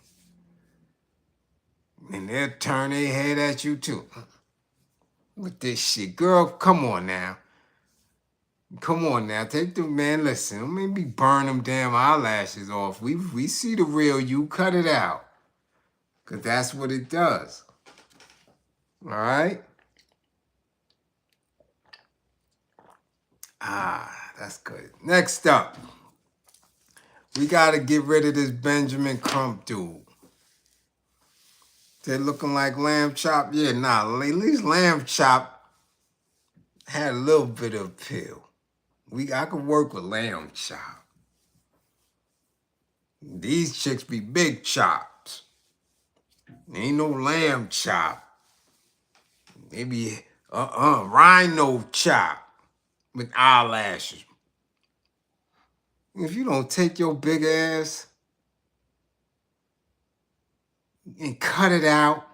And they'll turn their head at you too. With this shit. Girl, come on now. Come on now. Take the man, listen. Don't make me burn them damn eyelashes off. We see the real you. Cut it out. Because that's what it does. All right? That's good. Next up, we got to get rid of this Benjamin Crump dude. They're looking like Lamb Chop. Yeah, nah, at least Lamb Chop had a little bit of appeal. I could work with Lamb Chop. These chicks be big chops. Ain't no Lamb Chop. They be rhino chop with eyelashes. If you don't take your big ass and cut it out,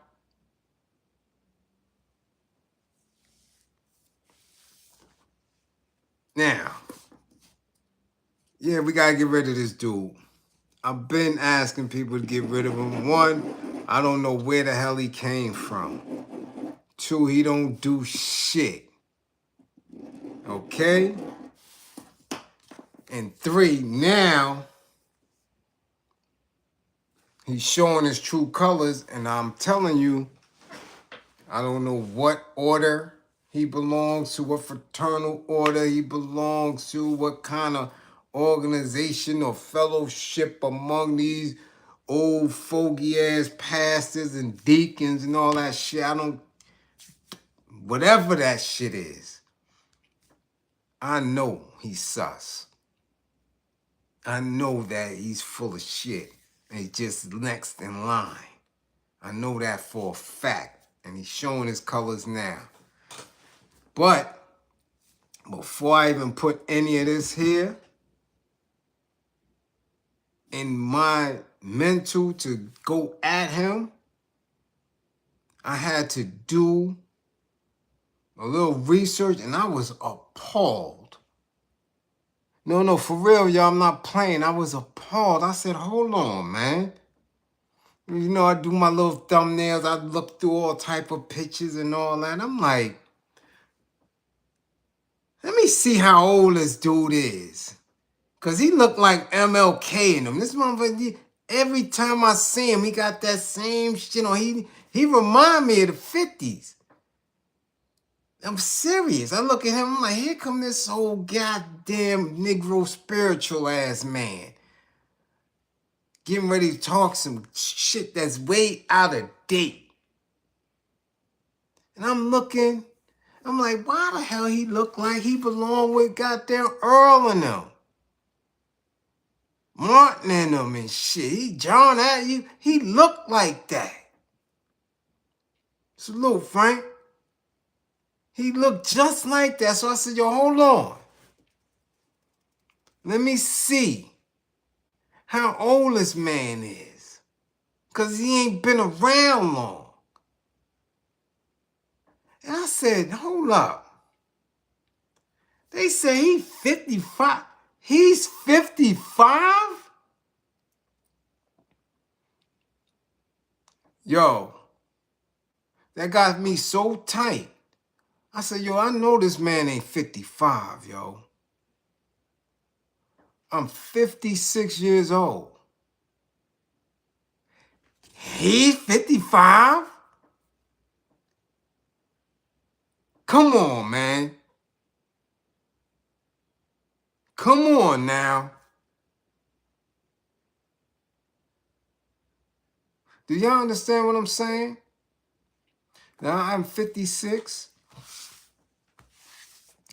now, yeah, we gotta get rid of this dude. I've been asking people to get rid of him. One, I don't know where the hell he came from. Two, he don't do shit. Okay? And three, now he's showing his true colors, and I'm telling you, I don't know what order he belongs to, what fraternal order he belongs to, what kind of organization or fellowship among these old fogey-ass pastors and deacons and all that shit. Whatever that shit is, I know he's sus. I know that he's full of shit. And he's just next in line. I know that for a fact. And he's showing his colors now. But before I even put any of this here in my mental to go at him, I had to do a little research, and I was appalled. No, for real, y'all, I'm not playing. I was appalled. I said, hold on, man. You know, I do my little thumbnails. I look through all type of pictures and all that. I'm like, let me see how old this dude is. Because he looked like MLK in him. This motherfucker, every time I see him, he got that same shit on. He remind me of the 50s. I'm serious. I look at him, I'm like, here come this old goddamn Negro spiritual ass man. Getting ready to talk some shit that's way out of date. And I'm looking, I'm like, why the hell he look like he belong with goddamn Earl and them? Martin and them and shit. John at you, he looked like that. Salute, Frank. He looked just like that. So I said, yo, hold on. Let me see how old this man is. Because he ain't been around long. And I said, hold up. They say he's 55. He's 55? Yo, that got me so tight. I said, yo, I know this man ain't 55, yo. I'm 56 years old. He's 55? Come on, man. Come on now. Do y'all understand what I'm saying? Now I'm 56.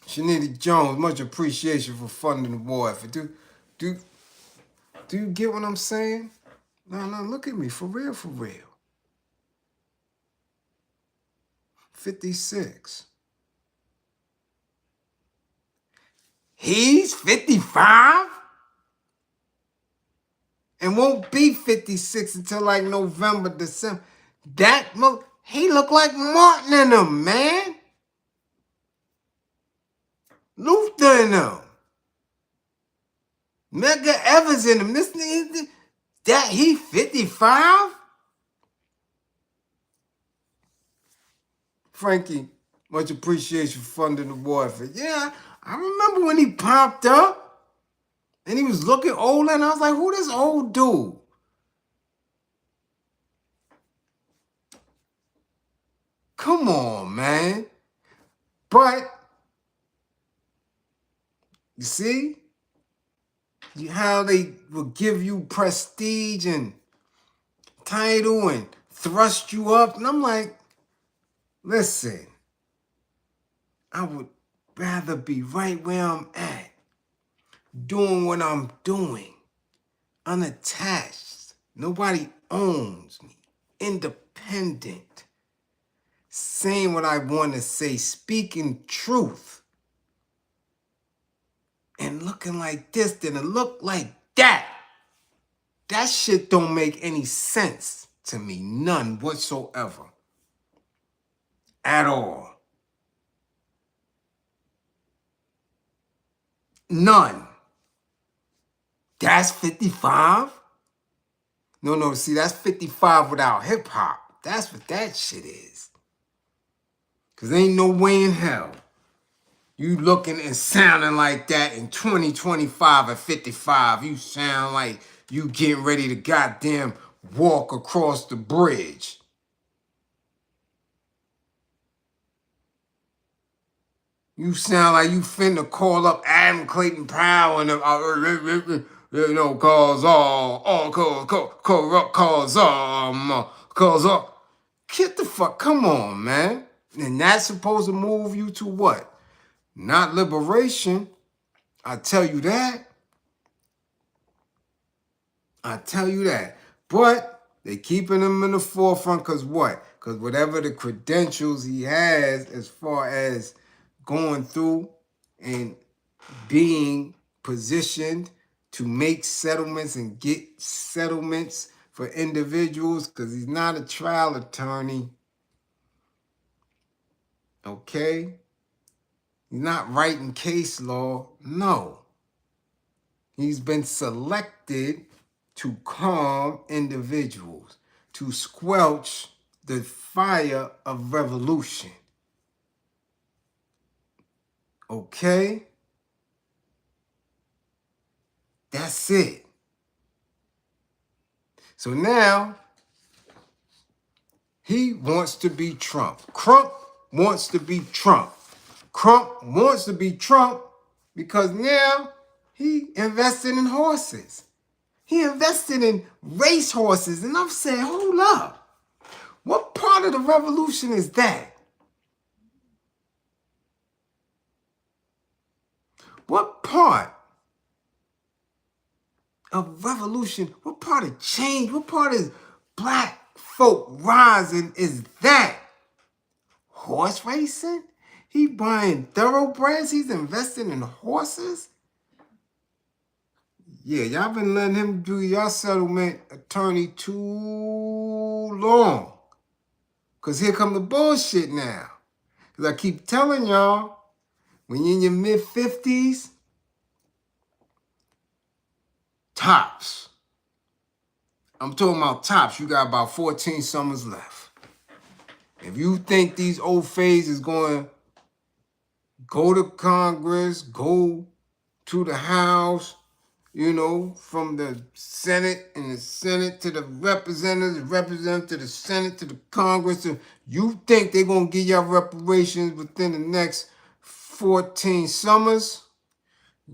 Shanita Jones, much appreciation for funding the war effort. Do you get what I'm saying? No, look at me. For real, for real. 56. He's 55? And won't be 56 until like November, December. He look like Martin in him, man. Luther in him. Mega Evans in him. This nigga, that he 55? Frankie, much appreciation for funding the war effort. Yeah, I remember when he popped up and he was looking old, and I was like, who this old dude? Come on, man. But, you see how they will give you prestige and title and thrust you up? And I'm like, listen, I would rather be right where I'm at, doing what I'm doing, unattached. Nobody owns me. Independent. Saying what I want to say, speaking truth. And looking like this, then it look like that. That shit don't make any sense to me. None whatsoever. At all. None. That's 55? No, see, that's 55 without hip-hop. That's what that shit is. Because ain't no way in hell you looking and sounding like that in 2025 at 55. You sound like you getting ready to goddamn walk across the bridge. You sound like you finna call up Adam Clayton Powell and get the fuck, come on, man. And that's supposed to move you to what? Not liberation. I tell you that. But they keeping him in the forefront because what? Because whatever the credentials he has as far as going through and being positioned to make settlements and get settlements for individuals, because he's not a trial attorney. Okay? He's not writing case law. No. He's been selected to calm individuals, to squelch the fire of revolution. Okay? That's it. So now, he wants to be Trump. Crump wants to be Trump. Crump wants to be Trump because now he invested in horses. He invested in race horses. And I'm saying, hold up. What part of the revolution is that? What part of revolution, what part of change, what part of black folk rising is that? Horse racing? He buying thoroughbreds? He's investing in horses? Yeah, y'all been letting him do y'all settlement attorney too long. Because here come the bullshit now. Because I keep telling y'all, when you're in your mid-50s, tops. I'm talking about tops. You got about 14 summers left. If you think these old phase is going to go to Congress, go to the House, you know, from the Senate and the Senate to the representatives, representatives to the Senate to the Congress, you think they're going to give y'all reparations within the next 14 summers?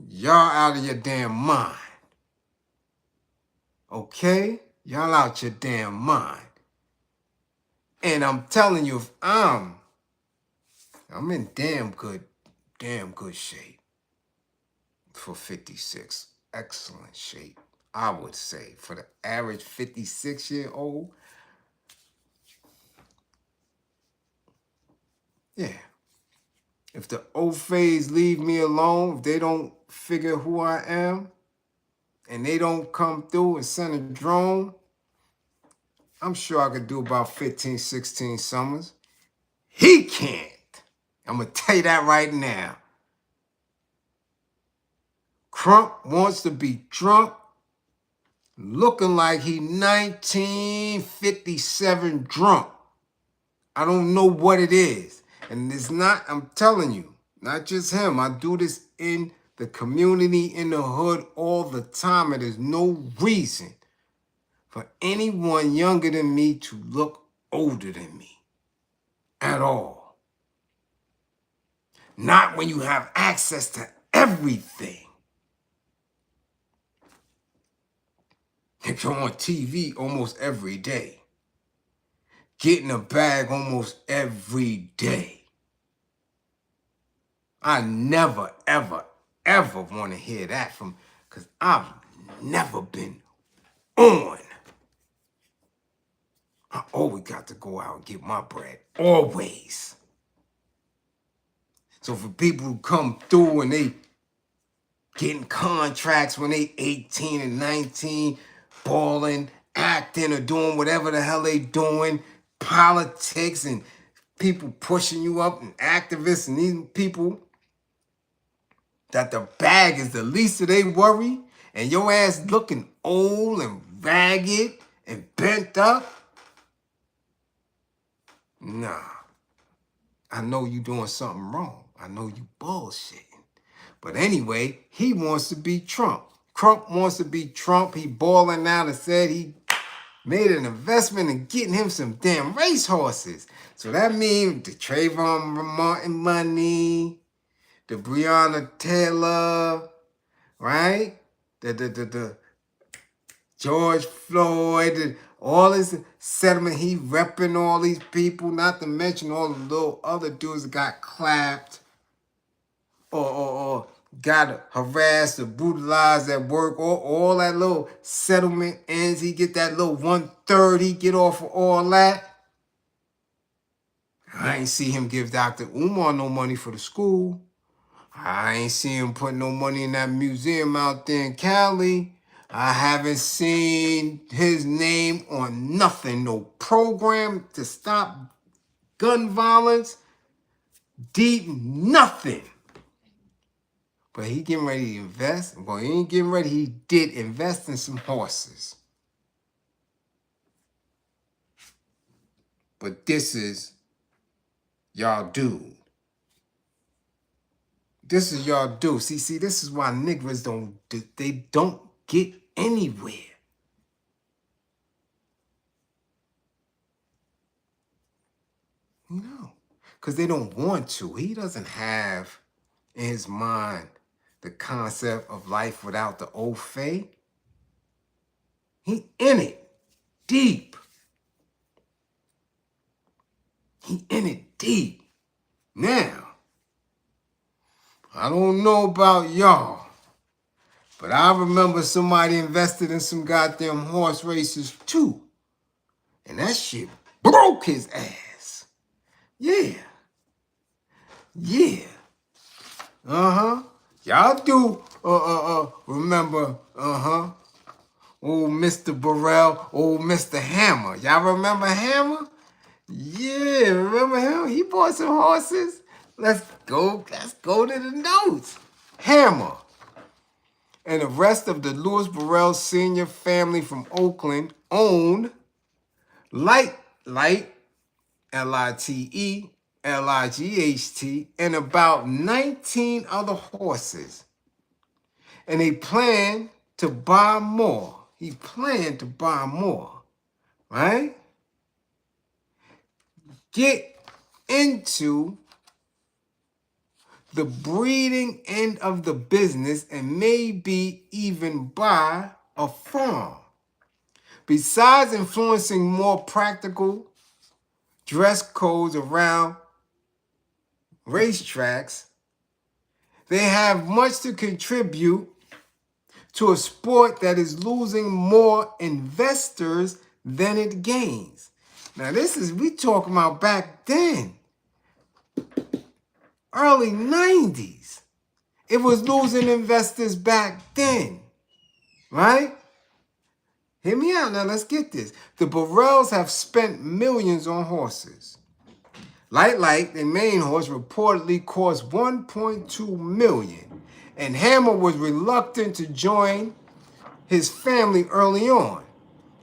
Y'all out of your damn mind. Okay? Y'all out your damn mind. And I'm telling you, if I'm in damn good shape for 56. Excellent shape, I would say. For the average 56-year-old, yeah. If the old phase leave me alone, if they don't figure who I am, and they don't come through and send a drone, I'm sure I could do about 15, 16 summers. He can't. I'm going to tell you that right now. Crump wants to be drunk, looking like he 1957 drunk. I don't know what it is. And it's not, I'm telling you, not just him. I do this in the community, in the hood all the time. And there's no reason for anyone younger than me to look older than me at all. Not when you have access to everything. If you're on TV almost every day, getting a bag almost every day. I never, ever, ever want to hear that from, because I've never been on. I always got to go out and get my bread. Always. So for people who come through and they getting contracts when they 18 and 19, balling, acting, or doing whatever the hell they doing, politics and people pushing you up and activists and these people, that the bag is the least of they worry, and your ass looking old and ragged and bent up? Nah. I know you doing something wrong. I know you bullshitting. But anyway, he wants to be Trump. Crump wants to be Trump. He balling out and said he made an investment in getting him some damn racehorses. So that means the Trayvon Martin money, the Breonna Taylor, right? The George Floyd, all this settlement. He repping all these people, not to mention all the little other dudes that got clapped or got harassed or brutalized at work, or all that little settlement ends. He get that little 1/3, he get off of all that. I ain't see him give Dr. Umar no money for the school. I ain't see him put no money in that museum out there in Cali. I haven't seen his name on nothing, no program to stop gun violence, deep nothing. But he getting ready to invest. Well, he ain't getting ready. He did invest in some horses. But this is y'all dude. This is y'all dude. See, this is why niggas don't get anywhere. You know, because they don't want to. He doesn't have in his mind the concept of life without the old faith. He in it deep. He in it deep. Now, I don't know about y'all, but I remember somebody invested in some goddamn horse races too. And that shit broke his ass. Yeah. Yeah. Uh-huh. Y'all do remember, old Mr. Burrell, old Mr. Hammer. Y'all remember Hammer? Yeah, remember him? He bought some horses. Let's go to the notes. Hammer and the rest of the Louis Burrell Sr. family from Oakland owned Light, L-I-T-E, L-I-G-H-T, and about 19 other horses. And he planned to buy more. He planned to buy more, right? Get into the breeding end of the business and maybe even buy a farm. Besides influencing more practical dress codes around racetracks, they have much to contribute to a sport that is losing more investors than it gains. Now we talking about back then, early 90s. It was losing investors back then, right? Hear me out now, let's get this. The Burrells have spent millions on horses. Light, the main horse, reportedly cost $1.2 million, and Hammer was reluctant to join his family early on.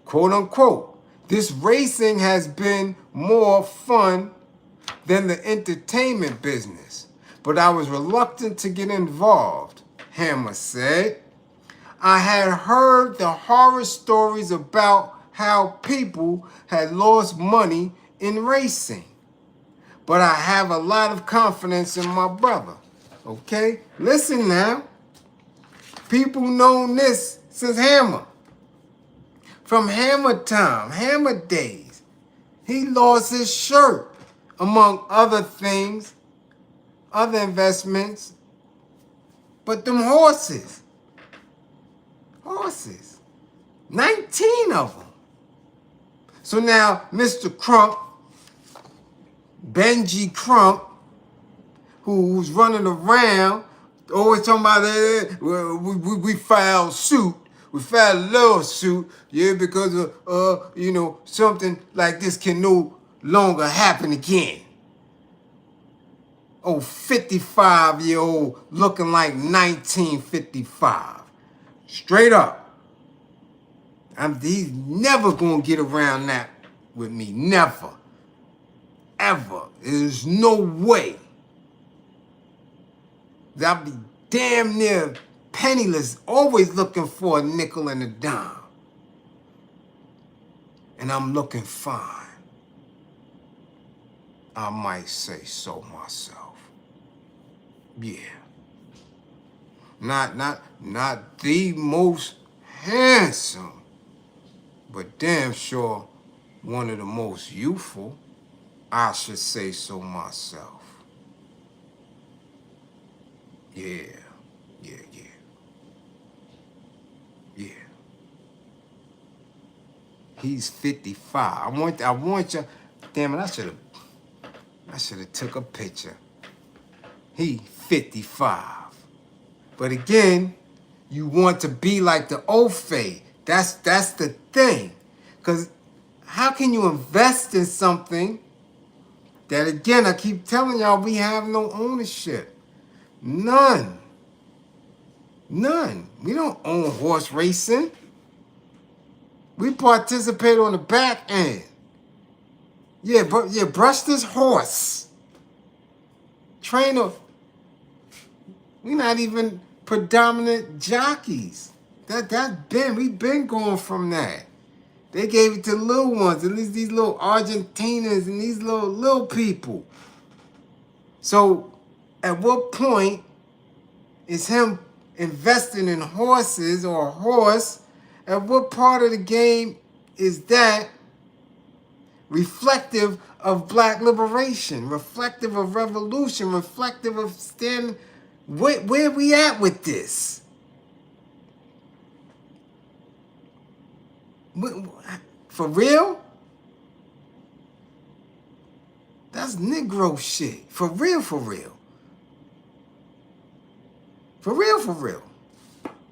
Quote unquote, this racing has been more fun than the entertainment business, but I was reluctant to get involved, Hammer said. I had heard the horror stories about how people had lost money in racing, but I have a lot of confidence in my brother. Okay? Listen now. People known this since Hammer. From Hammer time, Hammer days. He lost his shirt, among other things, other investments. But them horses. 19 of them. So now, Mr. Crump, Benji Crump, who's running around, always talking about we filed suit. We filed a lawsuit, yeah, because of, something like this can no longer happen again. Oh, 55-year-old looking like 1955. Straight up. He's never gonna get around that with me. Never. Ever. There's no way. I'll be damn near penniless, always looking for a nickel and a dime. And I'm looking fine. I might say so myself. Yeah. Not the most handsome, but damn sure one of the most youthful. I should say so myself. Yeah. He's 55. I want you. Damn it, I should have took a picture. He 55. But again, you want to be like the old Faye. That's the thing. Because how can you invest in something that, again, I keep telling y'all, we have no ownership? None. We don't own horse racing. We participate on the back end. Yeah, brush this horse. Trainer. We're not even predominant jockeys. We've been going from that. They gave it to little ones, at least these little Argentinas and these little people. So at what point is him investing in horses or a horse? At what part of the game is that reflective of black liberation, reflective of revolution, reflective of standing? Where we at with this? For real? That's Negro shit. For real. For real.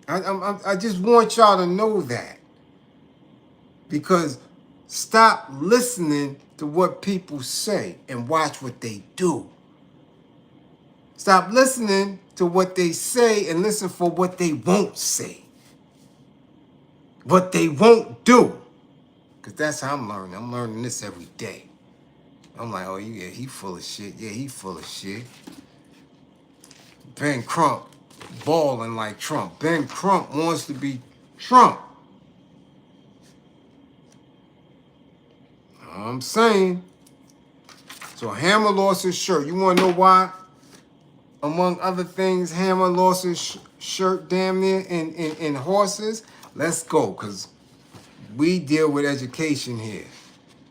I just want y'all to know that. Because stop listening to what people say and watch what they do. Stop listening to what they say and listen for what they won't say. What they won't do. Because that's how I'm learning. I'm learning this every day. I'm like, oh, yeah, he full of shit. Yeah, he full of shit. Ben Crump, ballin' like Trump. Ben Crump wants to be Trump. I'm saying. So Hammer lost his shirt. You want to know why? Among other things, Hammer lost his shirt damn near in horses. Let's go, because we deal with education here.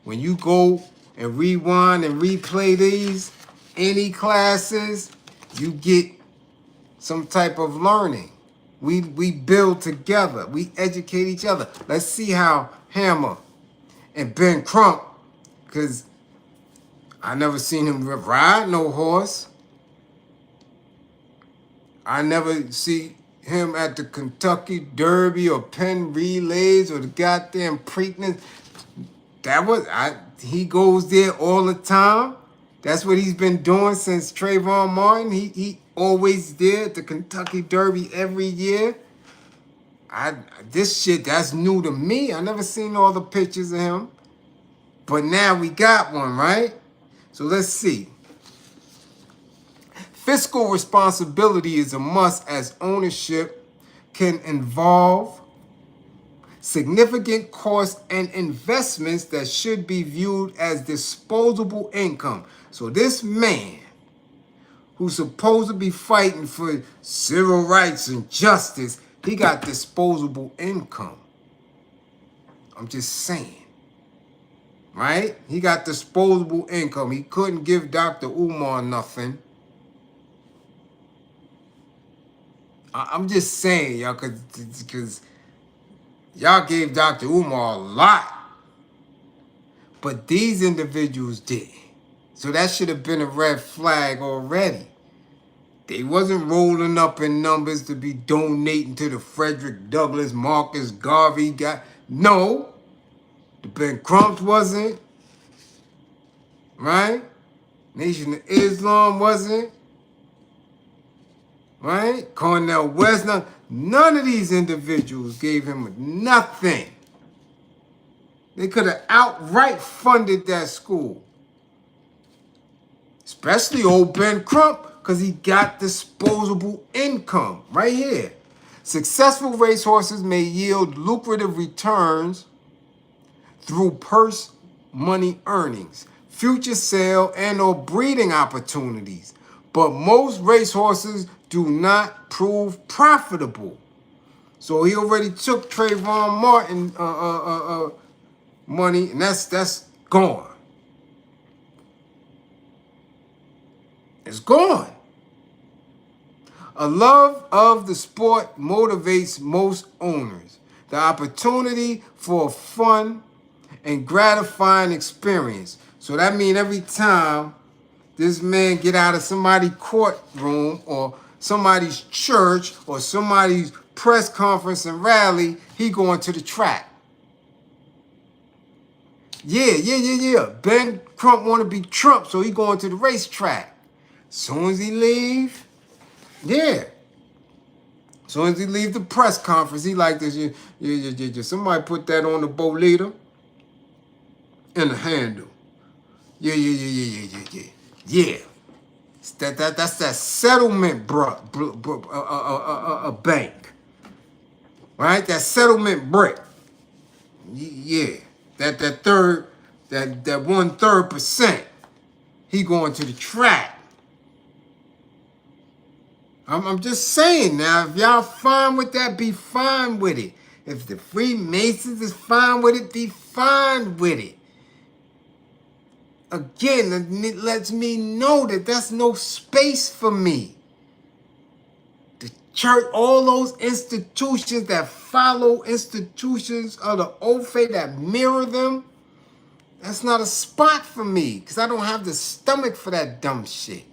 When you go and rewind and replay these, any classes, you get some type of learning. We build together. We educate each other. Let's see how Hammer and Ben Crump, because I never seen him ride no horse. I never see him at the Kentucky Derby or Penn Relays or the goddamn Preakness. He goes there all the time. That's what he's been doing since Trayvon Martin. He always there at the Kentucky Derby every year. This shit, that's new to me. I never seen all the pictures of him. But now we got one, right? So let's see. Fiscal responsibility is a must, as ownership can involve significant costs and investments that should be viewed as disposable income. So this man, who's supposed to be fighting for civil rights and justice, he got disposable income. I'm just saying. Right? He got disposable income. He couldn't give Dr. Umar nothing. I'm just saying, y'all, because y'all gave Dr. Umar a lot. But these individuals did. So that should have been a red flag already. They wasn't rolling up in numbers to be donating to the Frederick Douglass, Marcus Garvey guy. No. The Ben Crump wasn't. Right? Nation of Islam wasn't. Right? Cornell West. None of these individuals gave him nothing. They could have outright funded that school. Especially old Ben Crump, because he got disposable income right here. Successful racehorses may yield lucrative returns through purse money earnings, future sale, and or breeding opportunities. But most racehorses do not prove profitable. So he already took Trayvon Martin money, and that's gone. It's gone. A love of the sport motivates most owners. The opportunity for a fun and gratifying experience. So that means every time this man get out of somebody's courtroom or somebody's church or somebody's press conference and rally, he going to the track. Yeah. Ben Crump want to be Trump, so he going to the racetrack. Soon as he leave, soon as he leave the press conference, he like this. Yeah. Somebody put that on the bolita and the handle. Yeah. That's that settlement bank, right? That settlement brick. Yeah, that 1/3%. He going to the track. I'm just saying now, if y'all fine with that, be fine with it. If the Freemasons is fine with it, be fine with it. Again, it lets me know that that's no space for me. The church, all those institutions that follow institutions of the old faith that mirror them, that's not a spot for me because I don't have the stomach for that dumb shit.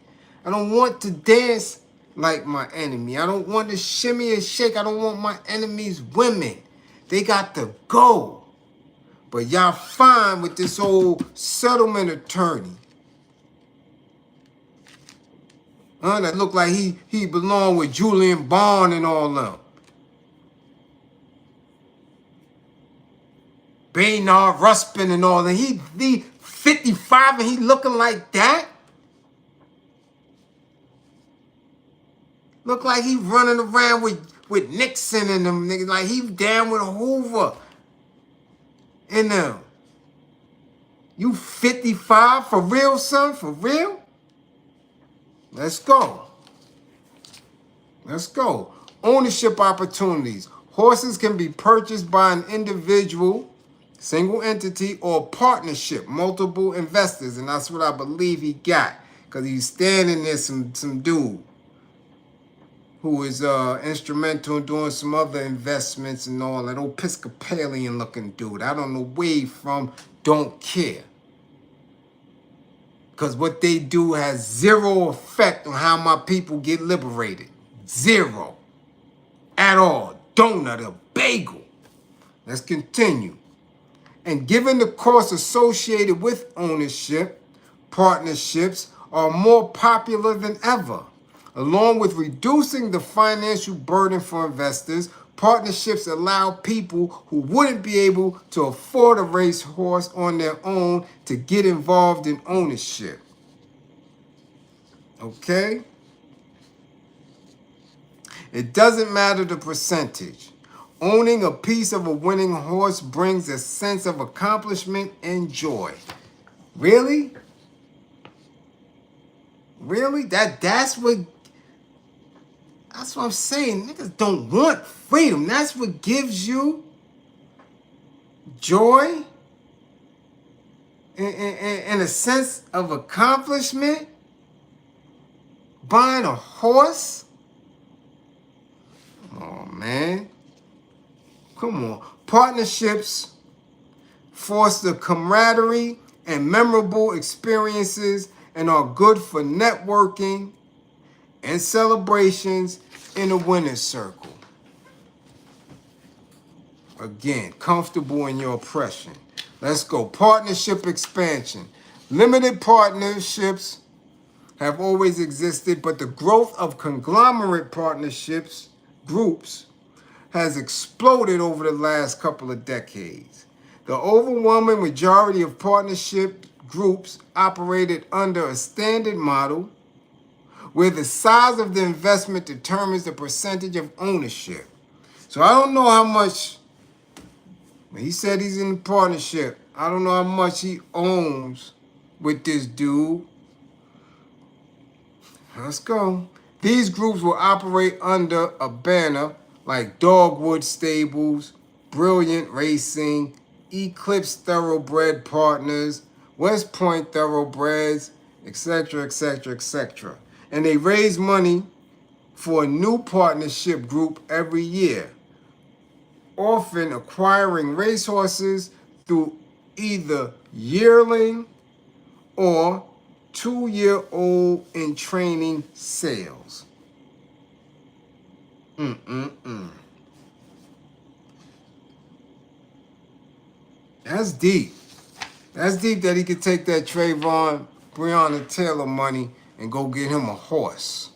I don't want to dance like my enemy. I don't want to shimmy and shake. I don't want my enemy's women. They got to go. But y'all fine with this old settlement attorney. That look like he belonged with Julian Bond and all them. Baynard Ruspin and all that. He 55 and he looking like that? Look like he running around with Nixon and them niggas. Like he down with Hoover and them. You 55 for real, son? For real? Let's go. Let's go. Ownership opportunities. Horses can be purchased by an individual, single entity, or partnership, multiple investors. And that's what I believe he got, because he's standing there, some dude who is instrumental in doing some other investments and all that. Episcopalian looking dude. I don't know where he from, don't care. Because what they do has zero effect on how my people get liberated. Zero. At all. Donut, a bagel. Let's continue. And given the costs associated with ownership, partnerships are more popular than ever. Along with reducing the financial burden for investors, partnerships allow people who wouldn't be able to afford a racehorse on their own to get involved in ownership. Okay? It doesn't matter the percentage. Owning a piece of a winning horse brings a sense of accomplishment and joy. Really? Really? That's what I'm saying. Niggas don't want freedom. That's what gives you joy and a sense of accomplishment. Buying a horse? Oh, man. Come on. Partnerships foster camaraderie and memorable experiences and are good for networking and celebrations in a winner's circle. Again, comfortable in your oppression. Let's go. Partnership expansion. Limited partnerships have always existed, but the growth of conglomerate partnerships groups has exploded over the last couple of decades. The overwhelming majority of partnership groups operated under a standard model where the size of the investment determines the percentage of ownership. So I don't know how much, he said he's in a partnership. I don't know how much he owns with this dude. Let's go. These groups will operate under a banner like Dogwood Stables, Brilliant Racing, Eclipse Thoroughbred Partners, West Point Thoroughbreds, etc., etc., etc. And they raise money for a new partnership group every year, often acquiring racehorses through either yearling or 2-year-old in training sales. That's deep. That's deep that he could take that Trayvon Breonna Taylor money and go get him a horse.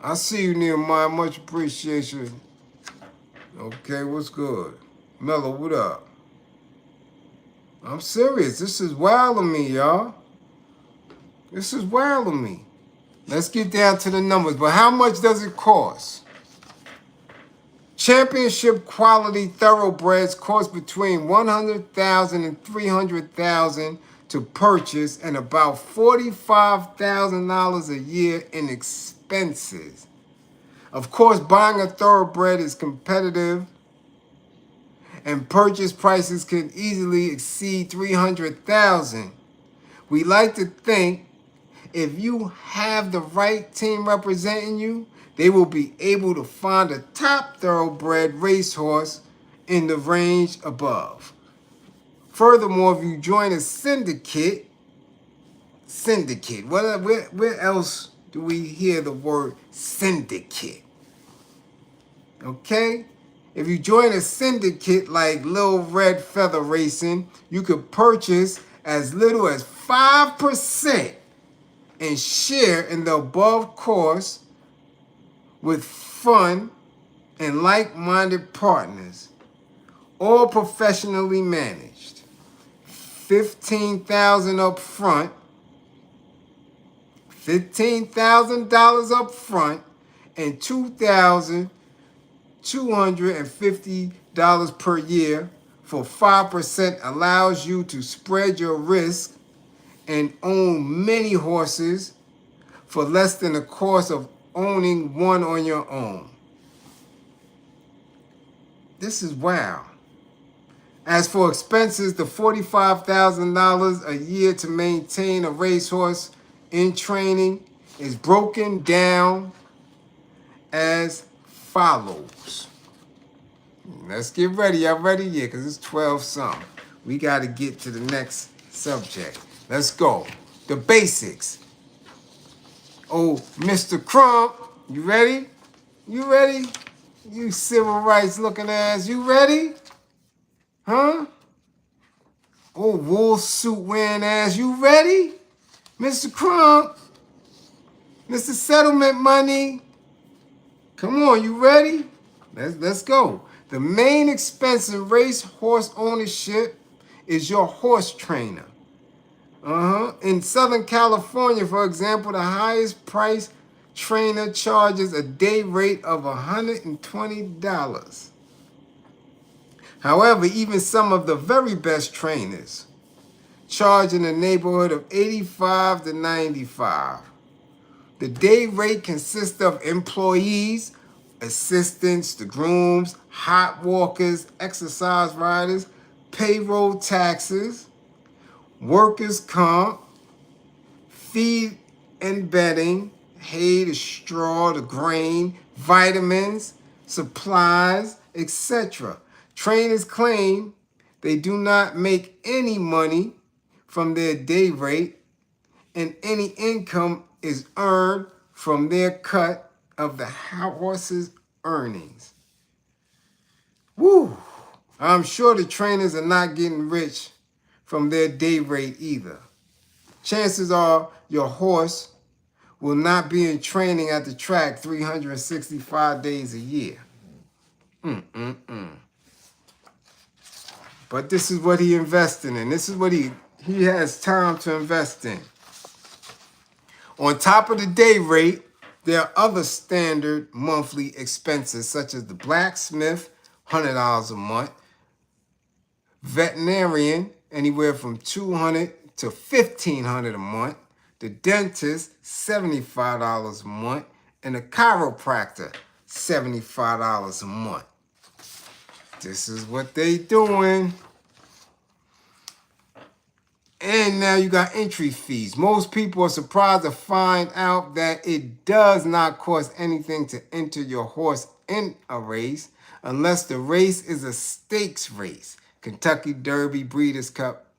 I see you, Nehemiah. Much appreciation. Okay, what's good? Mello, what up? I'm serious. This is wild to me, y'all. This is wild to me. Let's get down to the numbers. But how much does it cost? Championship quality thoroughbreds cost between $100,000 and $300,000 to purchase and about $45,000 a year in expenses. Of course, buying a thoroughbred is competitive and purchase prices can easily exceed $300,000. We like to think if you have the right team representing you, they will be able to find a top thoroughbred racehorse in the range above. Furthermore, if you join a syndicate, where else do we hear the word syndicate? Okay? If you join a syndicate like Lil Red Feather Racing, you could purchase as little as 5% and share in the above course with fun and like-minded partners, all professionally managed. $15,000 up front, $15,000 up front, and $2,250 per year for 5% allows you to spread your risk and own many horses for less than the cost of owning one on your own. This is wow. As for expenses, the $45,000 a year to maintain a racehorse in training is broken down as follows. Let's get ready. Y'all ready? Yeah, because it's 12 something. We got to get to the next subject. Let's go. The basics. Oh, Mr. Crump, you ready? You ready? You civil rights looking ass, you ready? Huh? Oh, wool suit wearing ass, you ready? Mr. Crump, Mr. Settlement Money. Come on, you ready? Let's go. The main expense in race horse ownership is your horse trainer. In Southern California, for example, the highest price trainer charges a day rate of $120. However, even some of the very best trainers charge in the neighborhood of $85 to $95. The day rate consists of employees, assistants, the grooms, hot walkers, exercise riders, payroll taxes, workers' comp, feed and bedding, hay, the straw, the grain, vitamins, supplies, etc. Trainers claim they do not make any money from their day rate, and any income is earned from their cut of the horse's earnings. Woo! I'm sure the trainers are not getting rich from their day rate either. Chances are your horse will not be in training at the track 365 days a year. But this is what he invested in. This is what he has time to invest in. On top of the day rate, there are other standard monthly expenses such as the blacksmith, $100 a month, veterinarian, anywhere from $200 to $1,500 a month, the dentist, $75 a month, and the chiropractor, $75 a month. This is what they doing. And now you got entry fees. Most people are surprised to find out that it does not cost anything to enter your horse in a race unless the race is a stakes race. Kentucky Derby, Breeders' Cup.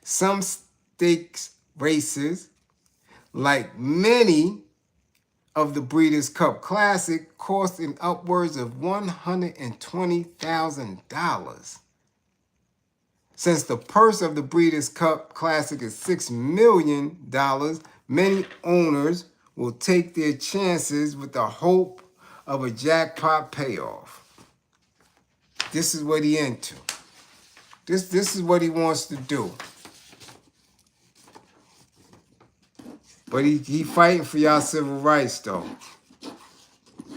Some stakes races, like many of the Breeders' Cup Classic, cost in upwards of $120,000. Since the purse of the Breeders' Cup Classic is $6 million, many owners will take their chances with the hope of a jackpot payoff. This is what he into. This is what he wants to do. But he fighting for y'all civil rights, though.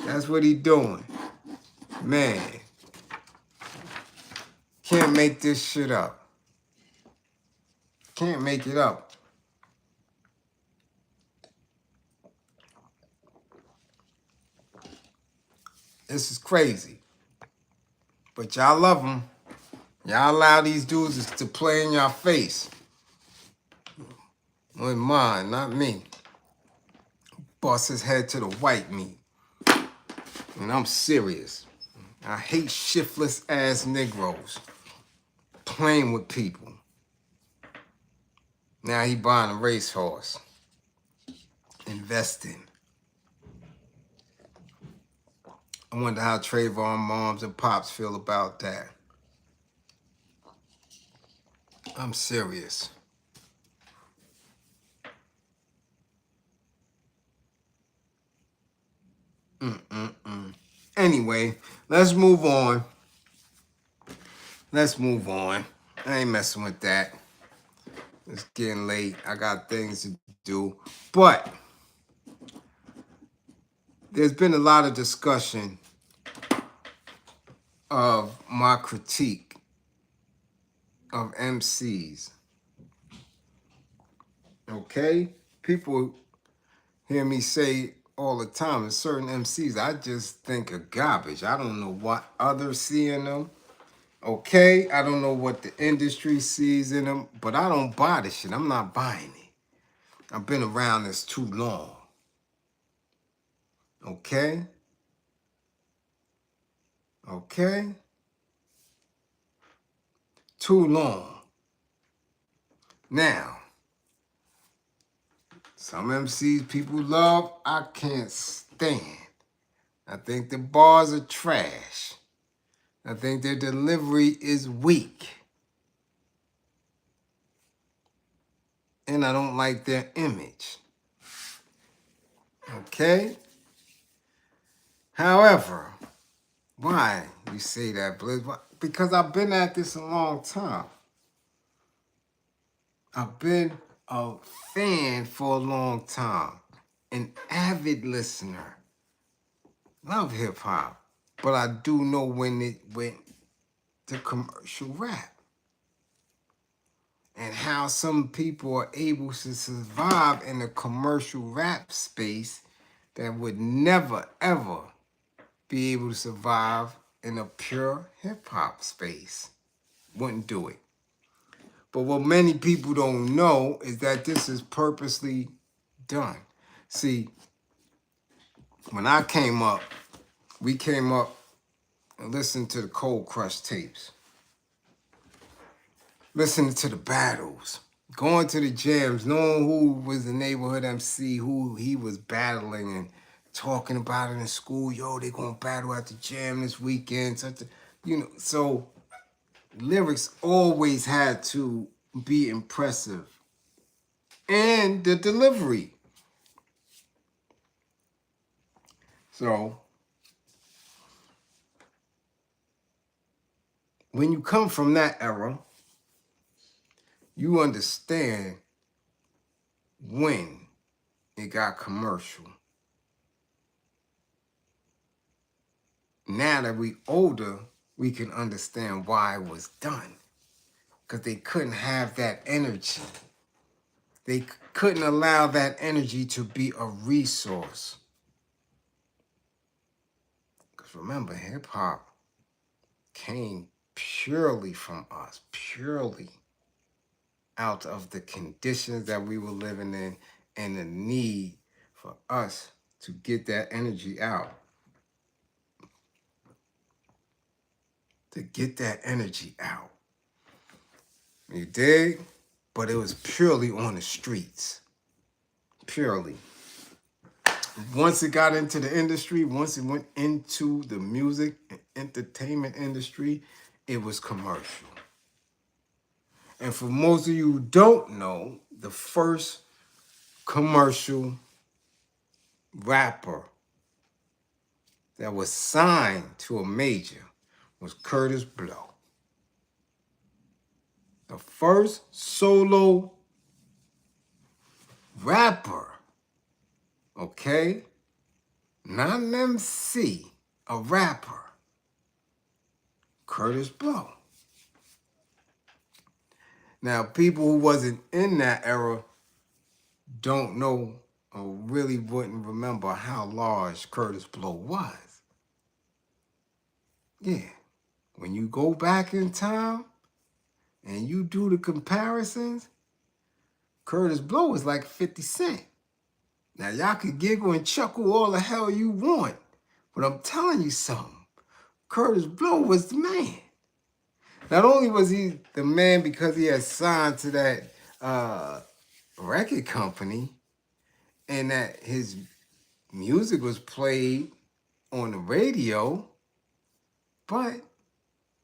That's what he doing. Man. Can't make this shit up. Can't make it up. This is crazy. But y'all love them. Y'all allow these dudes to play in your face. With mine, not me. Bust his head to the white meat. And I'm serious. I hate shiftless ass Negroes playing with people. Now he buying a racehorse. Investing. I wonder how Trayvon moms and pops feel about that. I'm serious. Anyway, let's move on. Let's move on. I ain't messing with that. It's getting late. I got things to do. But there's been a lot of discussion of my critique of MCs. Okay? People hear me say all the time. And certain MCs, I just think are garbage. I don't know what others see in them. Okay, I don't know what the industry sees in them, but I don't buy this shit. I'm not buying it. I've been around this too long. Okay? Okay? Too long. Now, some MCs people love, I can't stand. I think the bars are trash. I think their delivery is weak. And I don't like their image. Okay? However, why you say that, Bliz? Because I've been at this a long time. I've been a fan for a long time. An avid listener. Love hip hop. But I do know when it went to commercial rap. And how some people are able to survive in the commercial rap space that would never, ever be able to survive in a pure hip-hop space. Wouldn't do it. But what many people don't know is that this is purposely done. See, when I came up, we came up and listened to the Cold Crush tapes. Listening to the battles. Going to the jams, knowing who was the neighborhood MC, who he was battling, and talking about it in school. Yo, they gonna battle at the jam this weekend. So lyrics always had to be impressive. And the delivery. So when you come from that era, you understand when it got commercial. Now that we older, we can understand why it was done. Because they couldn't have that energy. They couldn't allow that energy to be a resource. Because remember, hip-hop came purely from us, purely out of the conditions that we were living in and the need for us to get that energy out. To get that energy out. You dig? But it was purely on the streets. Purely. Once it got into the industry, once it went into the music and entertainment industry, it was commercial. And for most of you who don't know, the first commercial rapper that was signed to a major was Kurtis Blow. The first solo rapper, okay? Not an MC, a rapper. Kurtis Blow. Now, people who wasn't in that era don't know or really wouldn't remember how large Kurtis Blow was. Yeah, when you go back in time and you do the comparisons, Kurtis Blow is like 50 Cent. Now, y'all can giggle and chuckle all the hell you want, but I'm telling you something. Kurtis Blow was the man. Not only was he the man because he had signed to that record company and that his music was played on the radio, but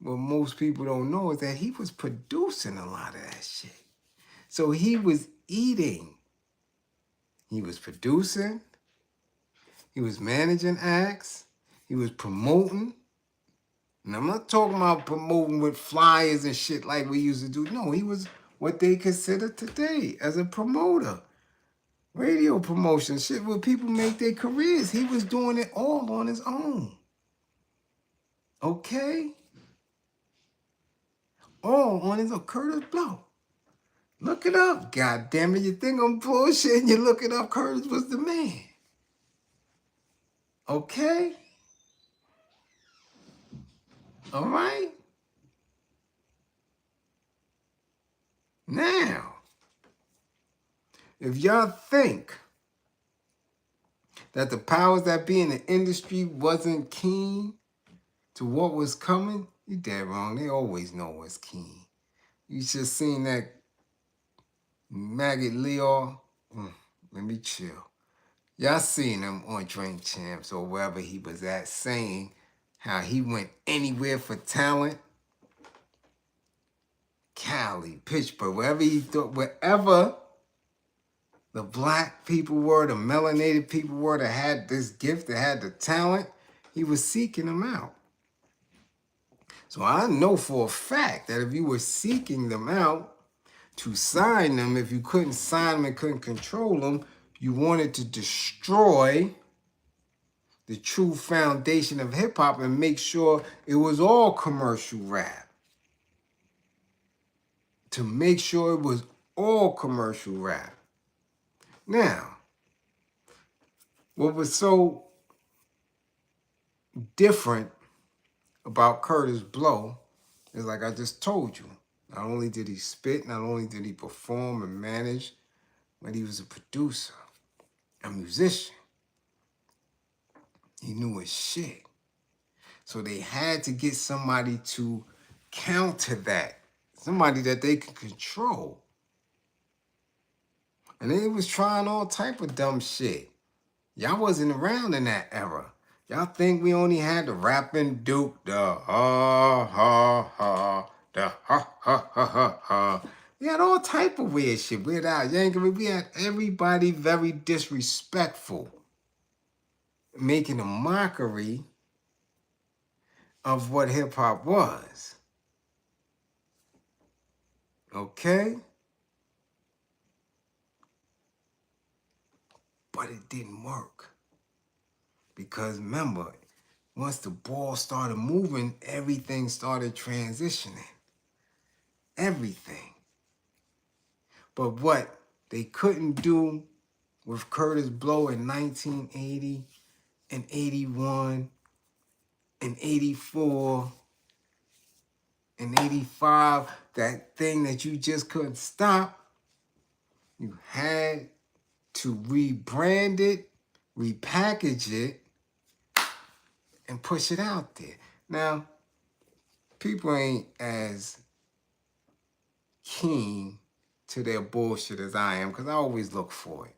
what most people don't know is that he was producing a lot of that shit. So he was eating. He was producing. He was managing acts. He was promoting. And I'm not talking about promoting with flyers and shit like we used to do. No, he was what they consider today as a promoter. Radio promotion, shit where people make their careers. He was doing it all on his own. Okay? All on his own. Kurtis Blow. Look it up. God damn it. You think I'm bullshitting? You look it up. Kurtis was the man. Okay? All right? Now, if y'all think that the powers that be in the industry wasn't keen to what was coming, you dead wrong. They always know what's keen. You just seen that maggot Leo. Let me chill. Y'all seen him on Drink Champs or wherever he was at saying how he went anywhere for talent. Cali, Pittsburgh, wherever he thought, wherever the black people were, the melanated people were that had this gift, that had the talent, he was seeking them out. So I know for a fact that if you were seeking them out to sign them, if you couldn't sign them and couldn't control them, you wanted to destroy the true foundation of hip hop and make sure it was all commercial rap. To make sure it was all commercial rap. Now, what was so different about Curtis Blow is, like I just told you, not only did he spit, not only did he perform and manage, but he was a producer, a musician. He knew his shit. So they had to get somebody to counter that, somebody that they could control. And they was trying all type of dumb shit. Y'all wasn't around in that era. Y'all think we only had the rapping Duke, the ha ha ha, the ha ha ha ha ha. We had all type of weird shit. Weird Al Yankovic. We had everybody very disrespectful, making a mockery of what hip hop was. Okay? But it didn't work. Because remember, once the ball started moving, everything started transitioning. Everything. But what they couldn't do with Curtis Blow in 1980 and 81 and 84 and 85, that thing that you just couldn't stop, you had to rebrand it, repackage it, and push it out there. Now, people ain't as keen to their bullshit as I am, because I always look for it.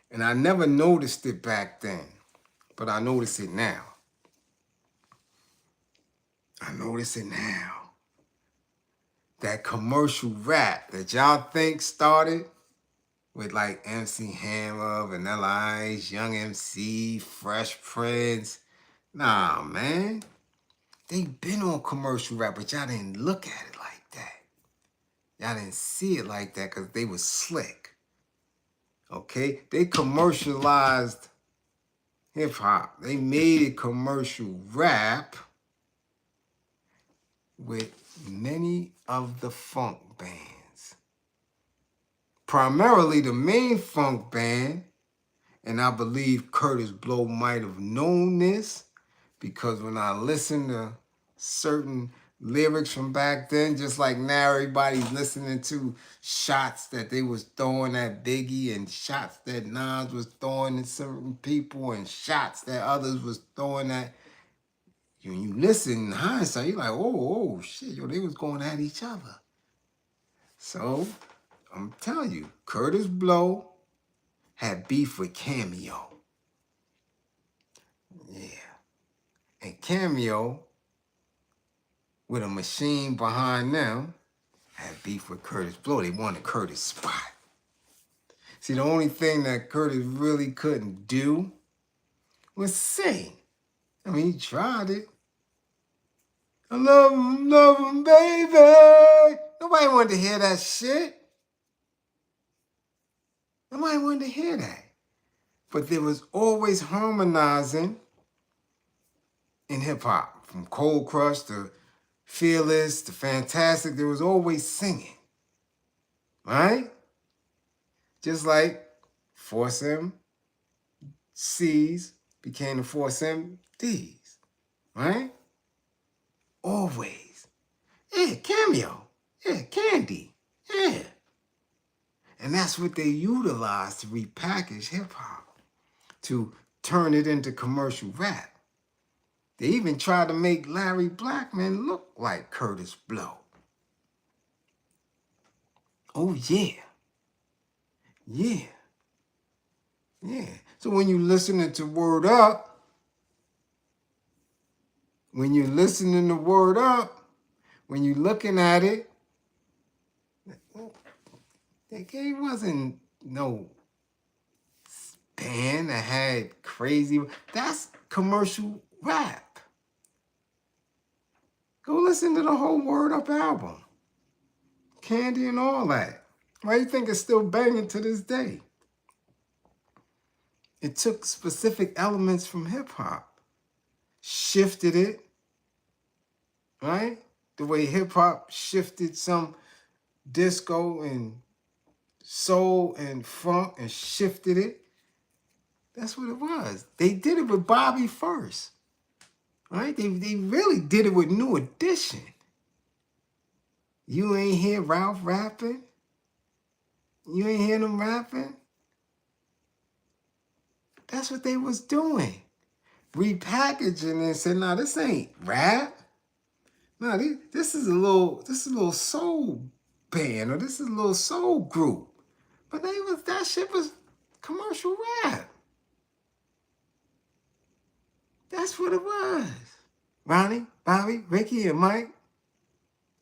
And I never noticed it back then, but I notice it now. I notice it now. That commercial rap that y'all think started with like MC Hammer, Vanilla Ice, Young MC, Fresh Prince. Nah, man. They been on commercial rap, but y'all didn't look at it like that. Y'all didn't see it like that because they was slick. Okay? They commercialized hip hop. They made it commercial rap with many of the funk bands. Primarily the main funk band, and I believe Curtis Blow might have known this, because when I listen to certain lyrics from back then, just like now everybody's listening to shots that they was throwing at Biggie and shots that Nas was throwing at certain people and shots that others was throwing at. When you listen in hindsight, you're like, oh shit, yo, they was going at each other. So, I'm telling you, Curtis Blow had beef with Cameo. Yeah. And Cameo, with a machine behind them, had beef with Curtis Blow. They wanted Curtis' spot. See, the only thing that Curtis really couldn't do was sing. I mean, he tried it. I love him, baby. Nobody wanted to hear that shit. Nobody wanted to hear that. But there was always harmonizing in hip-hop. From Cold Crush to Fearless to Fantastic, there was always singing. Right? Just like Force MC's became the Force MDs, right? Always. Yeah, Cameo. Yeah, Candy. Yeah. And that's what they utilized to repackage hip-hop, to turn it into commercial rap. They even tried to make Larry Blackman look like Curtis Blow. Oh, yeah. Yeah. Yeah. So when you're listening to Word Up, when you're listening to Word Up, when you're looking at it, it wasn't no band that had crazy. That's commercial rap. Go listen to the whole Word Up album. Candy and all that. Why do you think it's still banging to this day? It took specific elements from hip hop, shifted it, right? The way hip hop shifted some disco and soul and funk and shifted it. That's what it was. They did it with Bobby first, right? They really did it with New Edition. You ain't hear Ralph rapping? You ain't hear them rapping? That's what they was doing. Repackaging and saying, "No, this ain't rap. No, this is a little soul band, or this is a little soul group." But that shit was commercial rap. That's what it was. Ronnie, Bobby, Ricky, and Mike.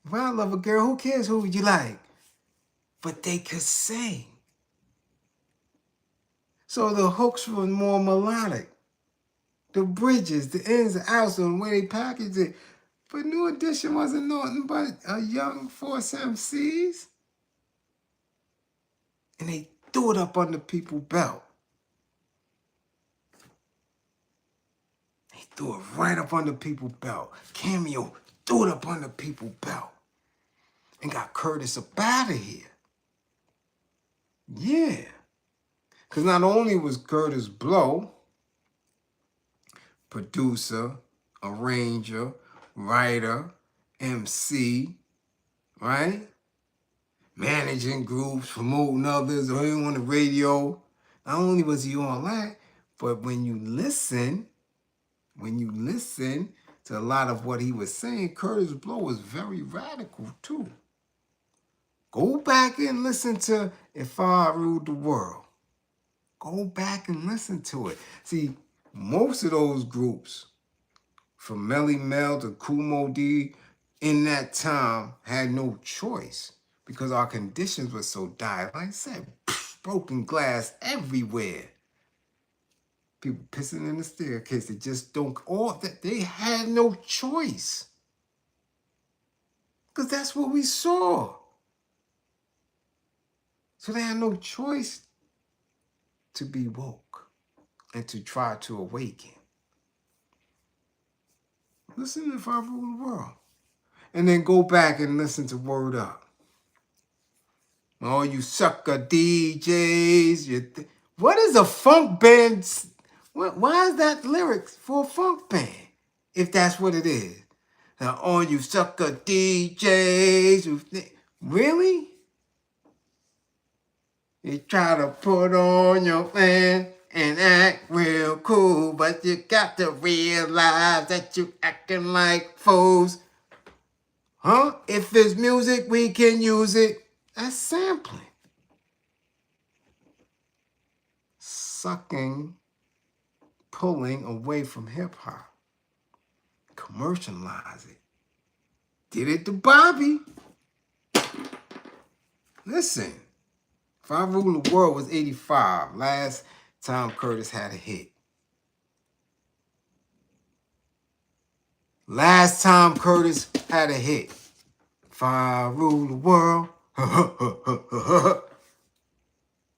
If I love a girl, who cares who you like? But they could sing. So the hooks were more melodic. The bridges, the ins and outs, and the way they packaged it. But New Edition wasn't nothing but a young Force MCs. And they threw it up under people's belt. They threw it right up under people's belt. Cameo threw it up under people's belt. And got Curtis up out of here. Yeah. Because not only was Curtis Blow producer, arranger, writer, MC, right? Managing groups, promoting others, or even on the radio. Not only was he all that, but when you listen to a lot of what he was saying, Curtis Blow was very radical too. Go back and listen to If I Ruled the World. Go back and listen to it. See, most of those groups, from Melly Mel to Kumo D, in that time had no choice because our conditions were so dire. Like I said, broken glass everywhere. People pissing in the staircase. They just don't, all that. They had no choice. Because that's what we saw. So they had no choice to be woke and to try to awaken. Listen to If I Rule the World. And then go back and listen to Word Up. Oh, you sucker DJs. What is a funk band? Why is that lyrics for a funk band? If that's what it is. Now, all you sucker DJs. Really? You try to put on your fan and act real cool, but you got to realize that you acting like fools. Huh? If it's music, we can use it. That's sampling. Sucking, pulling away from hip-hop. Commercialize it. Did it to Bobby. Listen. If I Rule the World was 85. Last time Curtis had a hit. Last time Curtis had a hit. If I Rule the World.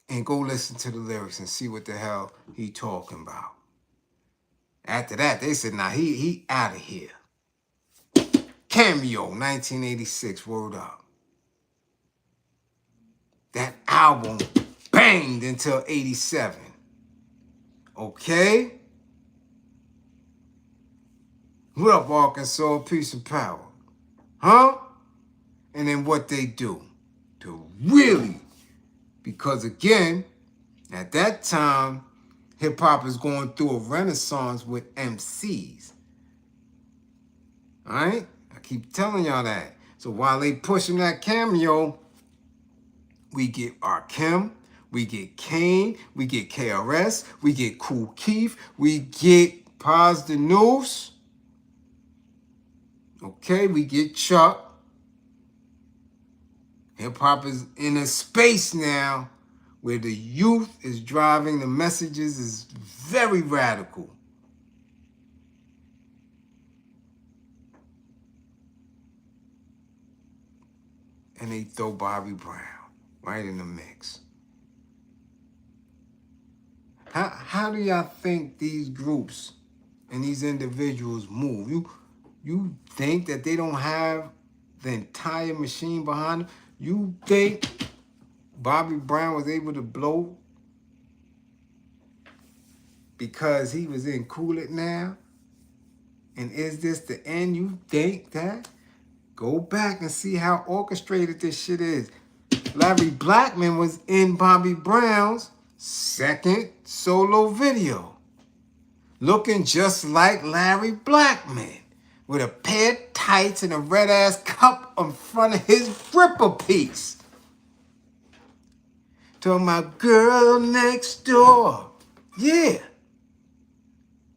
And go listen to the lyrics and see what the hell he talking about. After that, they said, nah, he out of here. Cameo, 1986, Word Up. That album banged until 87. Okay? What up, Arkansas? Peace and power. Huh? And then what they do to really, because again, at that time, hip-hop is going through a renaissance with MCs. All right? I keep telling y'all that. So while they pushing that Cameo, we get Rakim, we get Kane, we get KRS, we get Kool Keith, we get Paz the Noose. Okay, we get Chuck. Hip-hop is in a space now where the youth is driving the messages is very radical. And they throw Bobby Brown right in the mix. How do y'all think these groups and these individuals move? You think that they don't have the entire machine behind them? You think Bobby Brown was able to blow because he was in Cool It Now? And is this the end? You think that? Go back and see how orchestrated this shit is. Larry Blackman was in Bobby Brown's second solo video, looking just like Larry Blackman, with a pair of tights and a red-ass cup in front of his gripper piece. To my girl next door. Yeah.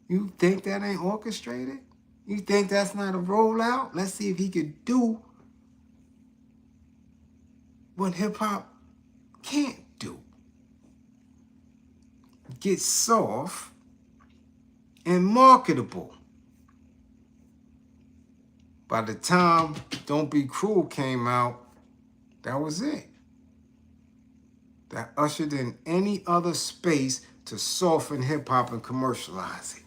You think that ain't orchestrated? You think that's not a rollout? Let's see if he could do what hip-hop can't do. Get soft and marketable. By the time Don't Be Cruel came out, that was it. That ushered in any other space to soften hip-hop and commercialize it.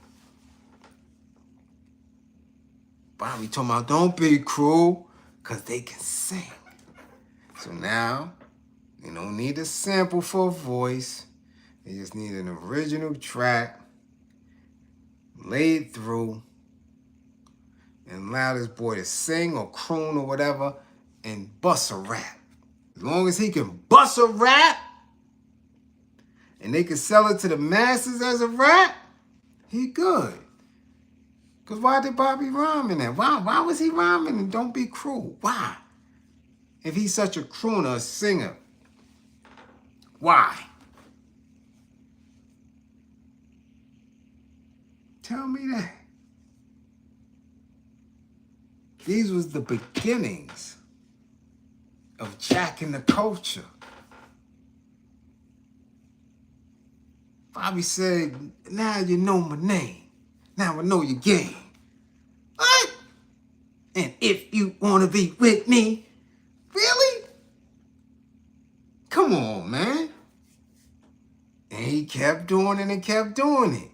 Bobby talking about Don't Be Cruel, because they can sing. So now, they don't need a sample for a voice. They just need an original track laid through and allow this boy to sing or croon or whatever and bust a rap. As long as he can bust a rap and they can sell it to the masses as a rap, he good. Because why did Bobby rhyme in that? Why was he rhyming and Don't Be Cruel? Why? If he's such a crooner, a singer, why? Tell me that. These was the beginnings of jacking the culture. Bobby said, now you know my name. Now I know your game. What? And if you want to be with me, really? Come on, man. And he kept doing it and kept doing it.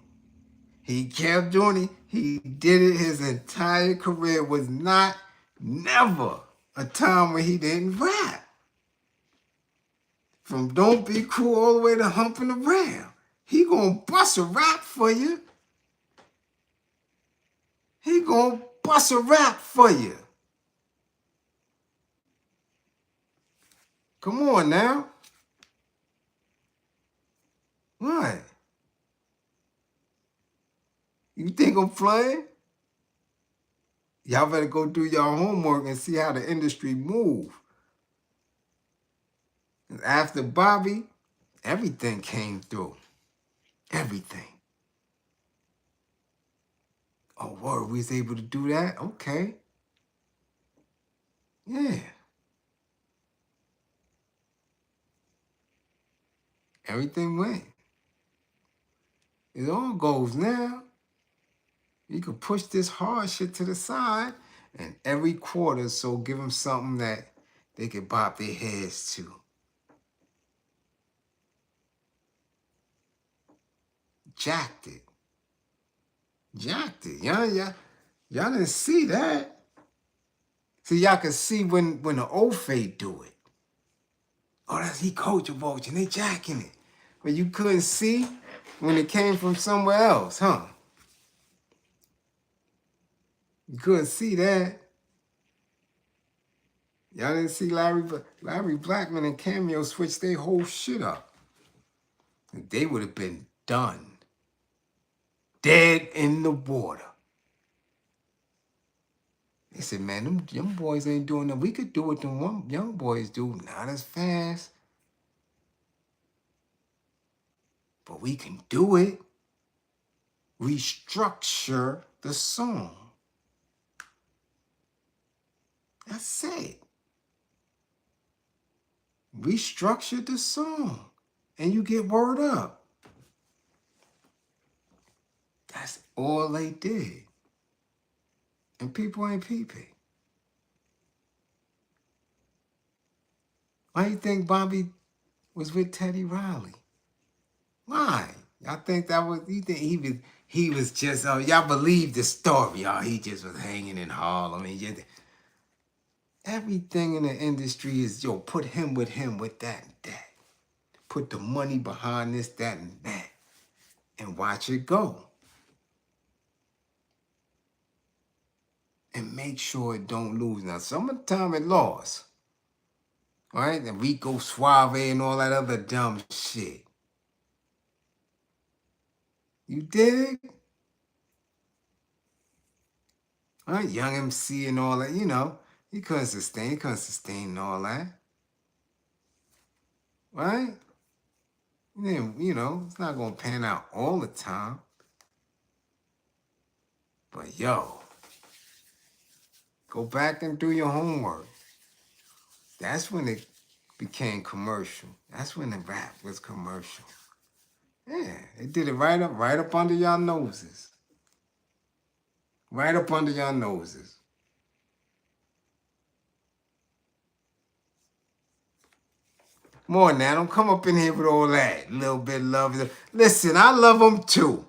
He kept doing it. He did it his entire career. Was not never a time when he didn't rap. From Don't Be Cruel all the way to Humping Around. He gonna bust a rap for you. He gonna bust a rap for you. Come on now. What? You think I'm playing? Y'all better go do y'all homework and see how the industry move. After Bobby, everything came through. Everything. Oh, word, we was able to do that? Okay. Yeah. Everything went. It all goes now. You can push this hard shit to the side, and every quarter, so give them something that they can bop their heads to. Jacked it. Jacked it. Y'all didn't see that. See, y'all can see when the old fade do it. Oh, that's he culture vulture, and they jacking it. But you couldn't see when it came from somewhere else, huh? You couldn't see that. Y'all didn't see Larry Blackman and Cameo switch their whole shit up. They would have been done. Dead in the water. They said, man, them young boys ain't doing that. We could do what them young boys do. Not as fast. But we can do it. Restructure the song. That's it. Restructure the song. And you get word up. That's all they did. And people ain't peeping. Why you think Bobby was with Teddy Riley? Why? Y'all think that was, you think he was just, y'all believe the story, he just was hanging in Harlem. Everything in the industry is, put him with that and that. Put the money behind this, that, and that. And watch it go. And make sure it don't lose. Now, some of the time it lost. Right? And Rico Suave and all that other dumb shit. You dig? Right? Young MC and all that, he couldn't sustain all that. Right? Then, it's not going to pan out all the time. But yo, go back and do your homework. That's when it became commercial. That's when the rap was commercial. Yeah, they did it right up under y'all noses. Right up under y'all noses. Come on now, don't come up in here with all that. Little bit of love. Listen, I love them too.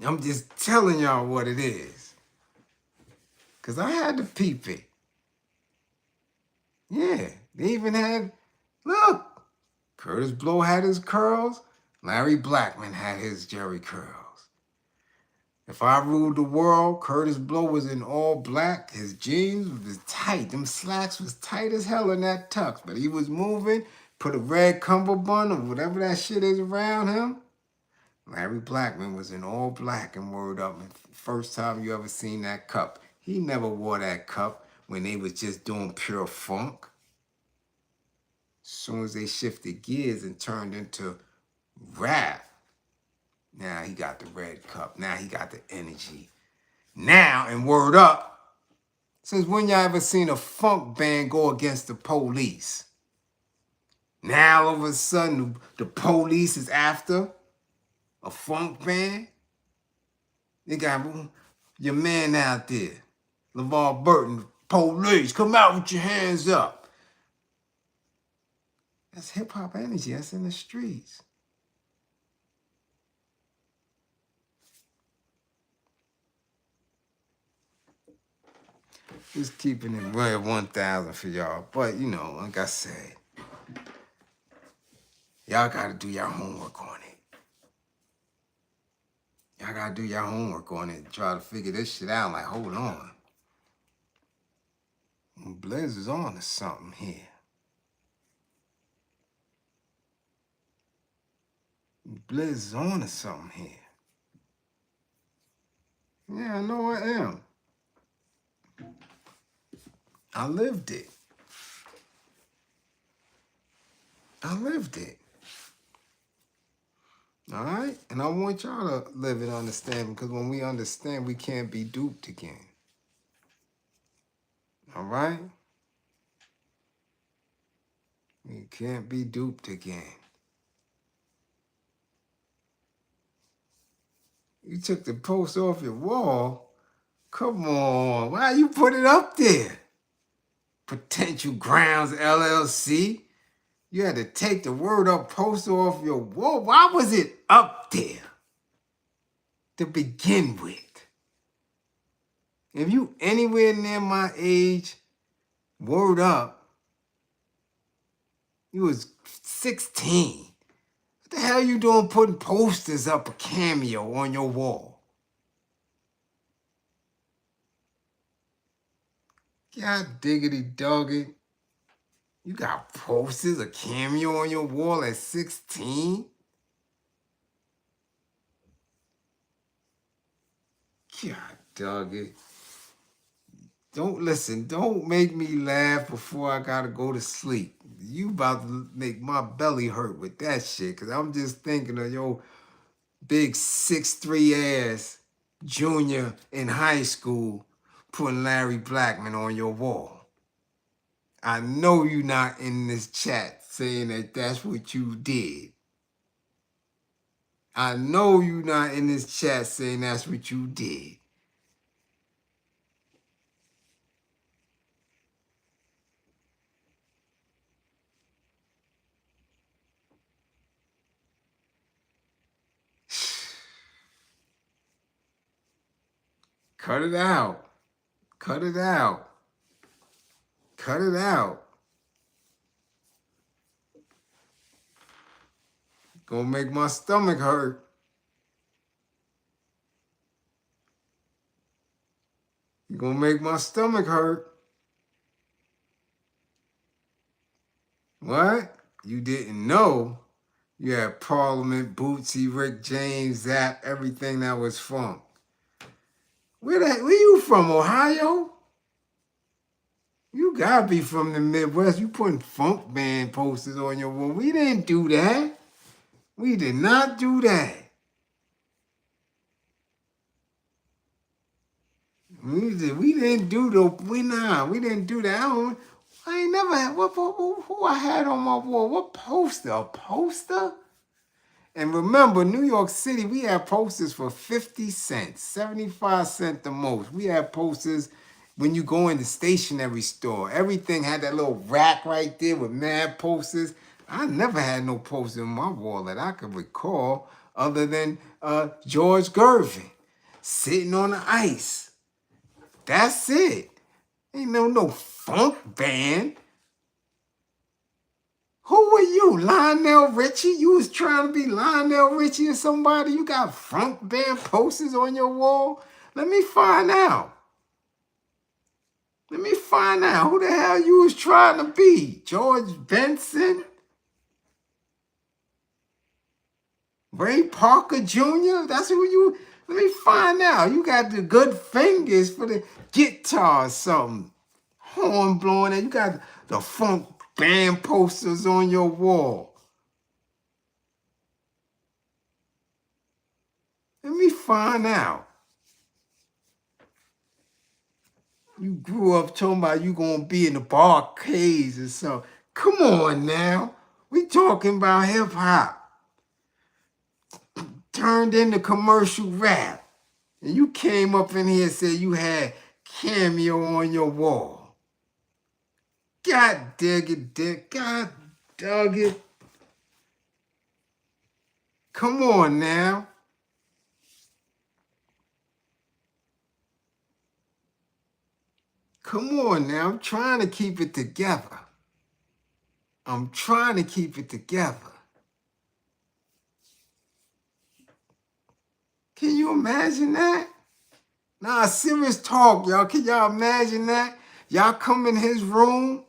I'm just telling y'all what it is. Because I had to peep it. Yeah, they even had, look, Curtis Blow had his curls. Larry Blackman had his Jerry curls. If I ruled the world, Curtis Blow was in all black. His jeans was tight. Them slacks was tight as hell in that tux. But he was moving, put a red cummerbund or whatever that shit is around him. Larry Blackman was in all black and word up. First time you ever seen that cup. He never wore that cup when they was just doing pure funk. As soon as they shifted gears and turned into rap, now he got the red cup. Now he got the energy. Now, and word up, since when y'all ever seen a funk band go against the police? Now, all of a sudden, the police is after a funk band? They got your man out there, LeVar Burton, police, come out with your hands up. That's hip-hop energy. That's in the streets. Just keeping it right at 1,000 for y'all. But, like I said, y'all got to do your homework on it. Y'all got to do your homework on it and try to figure this shit out. Like, hold on. Bliz is on to something here. Bliz is on to something here. Yeah, I know I am. I lived it. I lived it. All right? And I want y'all to live it, understand, because when we understand, we can't be duped again. All right? We can't be duped again. You took the post off your wall. Come on. Why you put it up there? Potential Grounds LLC. You had to take the word up poster off your wall. Why was it up there to begin with? If you anywhere near my age, word up, you was 16. What the hell you doing putting posters up a Cameo on your wall? God diggity dog it. You got posters of Cameo on your wall at 16? God dog it. Don't listen. Don't make me laugh before I gotta go to sleep. You about to make my belly hurt with that shit. Cause I'm just thinking of your big 6'3" ass junior in high school putting Larry Blackman on your wall. I know you not in this chat saying that that's what you did. I know you not in this chat saying that's what you did. Cut it out. Cut it out. Cut it out. Gonna make my stomach hurt. You're gonna make my stomach hurt. What? You didn't know? You had Parliament, Bootsy, Rick James, Zap, everything that was funk. Where you from, Ohio? You gotta be from the Midwest. You putting funk band posters on your wall. We didn't do that. We did not do that. We didn't do we didn't do that. I ain't never had who I had on my wall. What poster? A poster? And remember, New York City, we had posters for 50 cents, 75 cents the most. We had posters when you go in the stationery store. Everything had that little rack right there with mad posters. I never had no poster on my wall that I could recall other than George Gervin sitting on the ice. That's it. Ain't no funk band. Who were you, Lionel Richie? You was trying to be Lionel Richie or somebody? You got funk band posters on your wall? Let me find out. Let me find out who the hell you was trying to be. George Benson? Ray Parker Jr.? That's who you... Let me find out. You got the good fingers for the guitar or something. Horn blowing and you got the funk band posters on your wall. Let me find out. You grew up talking about you gonna be in the barcades or something. Come on now. We talking about hip hop. Turned into commercial rap. And you came up in here and said you had Cameo on your wall. God dig it, Dick. God dug it. Come on now. Come on now. I'm trying to keep it together. I'm trying to keep it together. Can you imagine that? Nah, serious talk, y'all. Can y'all imagine that? Y'all come in his room,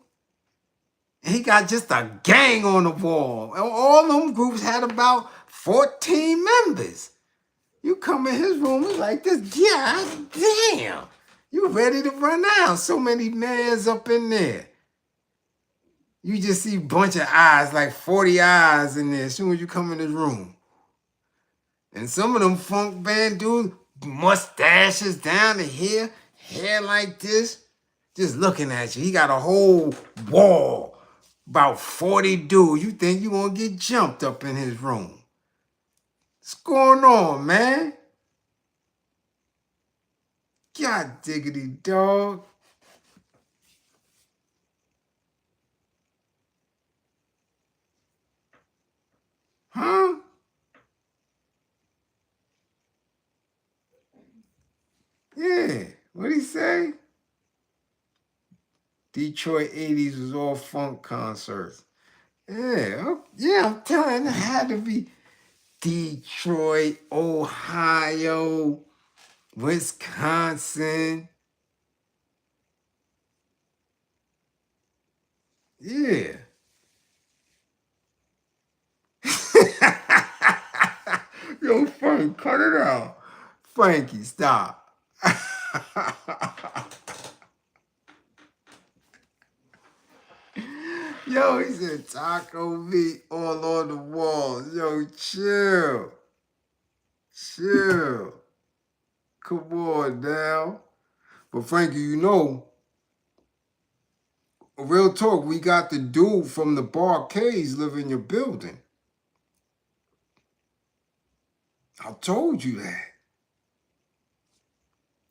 and he got just a gang on the wall. All them groups had about 14 members. You come in his room, it's like this, God damn. You ready to run out. So many mans up in there. You just see a bunch of eyes, like 40 eyes in there as soon as you come in his room. And some of them funk band dudes, mustaches down to here, hair like this, just looking at you. He got a whole wall, about 40 dudes. You think you gonna get jumped up in his room. What's going on, man? God diggity dog. Huh? Yeah. What'd he say? Detroit 80s was all funk concerts. Yeah, I'm telling you, it had to be Detroit, Ohio, Wisconsin. Yeah. Yo, Frank, cut it out. Frankie, stop. Yo, he said taco meat all on the walls. Yo, chill. Chill. Come on now. But Frankie, you know, real talk, we got the dude from the barcades live in your building. I told you that.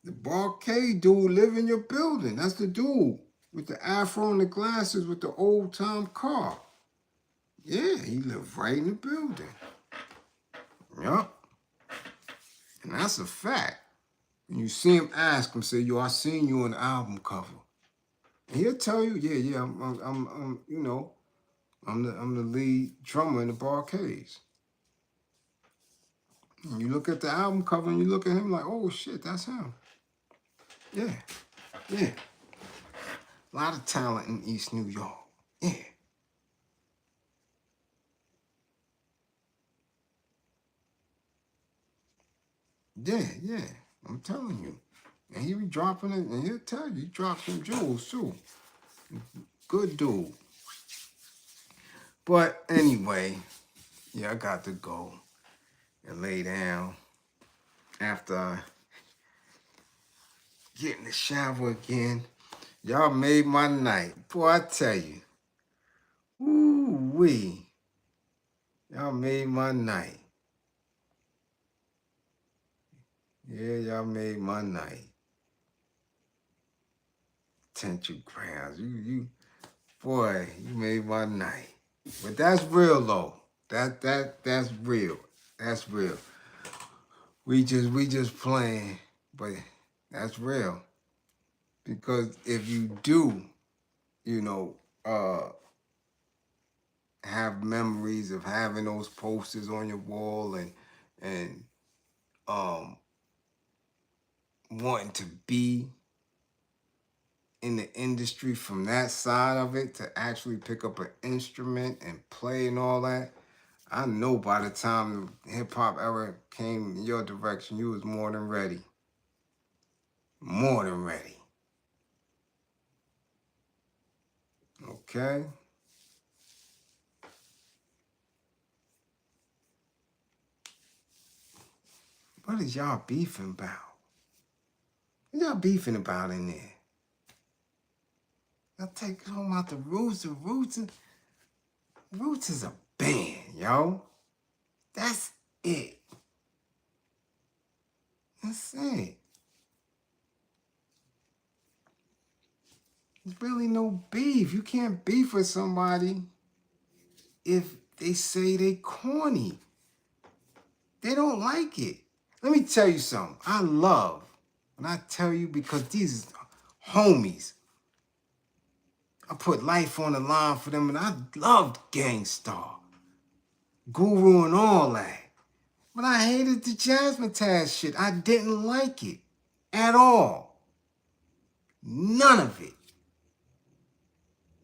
The barcade dude live in your building. That's the dude with the afro and the glasses with the old time car. Yeah, he live right in the building. Yup. And that's a fact. When you see him, ask him, say, yo, I seen you on the album cover. And he'll tell you, yeah, I'm you know, I'm the lead drummer in the barcades. And you look at the album cover and you look at him like, oh shit, that's him. Yeah, yeah. A lot of talent in East New York. Yeah. Yeah. I'm telling you. And he be dropping it, and he'll tell you, he drops some jewels too. Good dude. But anyway, yeah, I got to go and lay down after getting the shower again. Y'all made my night. Boy, I tell you. Ooh-wee. Y'all made my night. Yeah, y'all made my night. Potential grounds. Boy, you made my night. But that's real though. That's real. That's real. We just playing, but that's real. Because if you do, you know, have memories of having those posters on your wall and wanting to be in the industry from that side of it to actually pick up an instrument and play and all that, I know by the time the hip hop era came in your direction, you was more than ready. More than ready. Okay? What is y'all beefing about? What y'all beefing about in there? Y'all take home out the Roots. The Roots is a band, yo. That's it. That's it. There's really no beef. You can't beef with somebody if they say they corny. They don't like it. Let me tell you something. I love, and I tell you because these homies, I put life on the line for them, and I loved Gangstar, Guru, and all that. But I hated the Jazzmatazz shit. I didn't like it at all. None of it.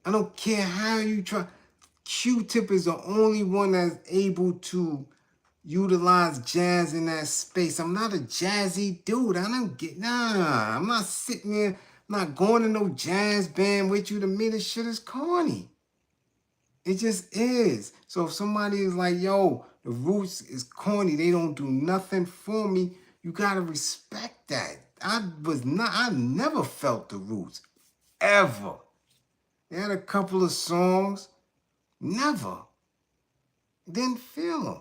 I don't care how you try. Q-Tip is the only one that's able to utilize jazz in that space. I'm not a jazzy dude. I don't get, nah. I'm not sitting there, I'm not going to no jazz band with you. To me, this shit is corny. It just is. So if somebody is like, yo, the Roots is corny, they don't do nothing for me, you gotta respect that. I never felt the Roots. Ever. They had a couple of songs. Never. Didn't feel them.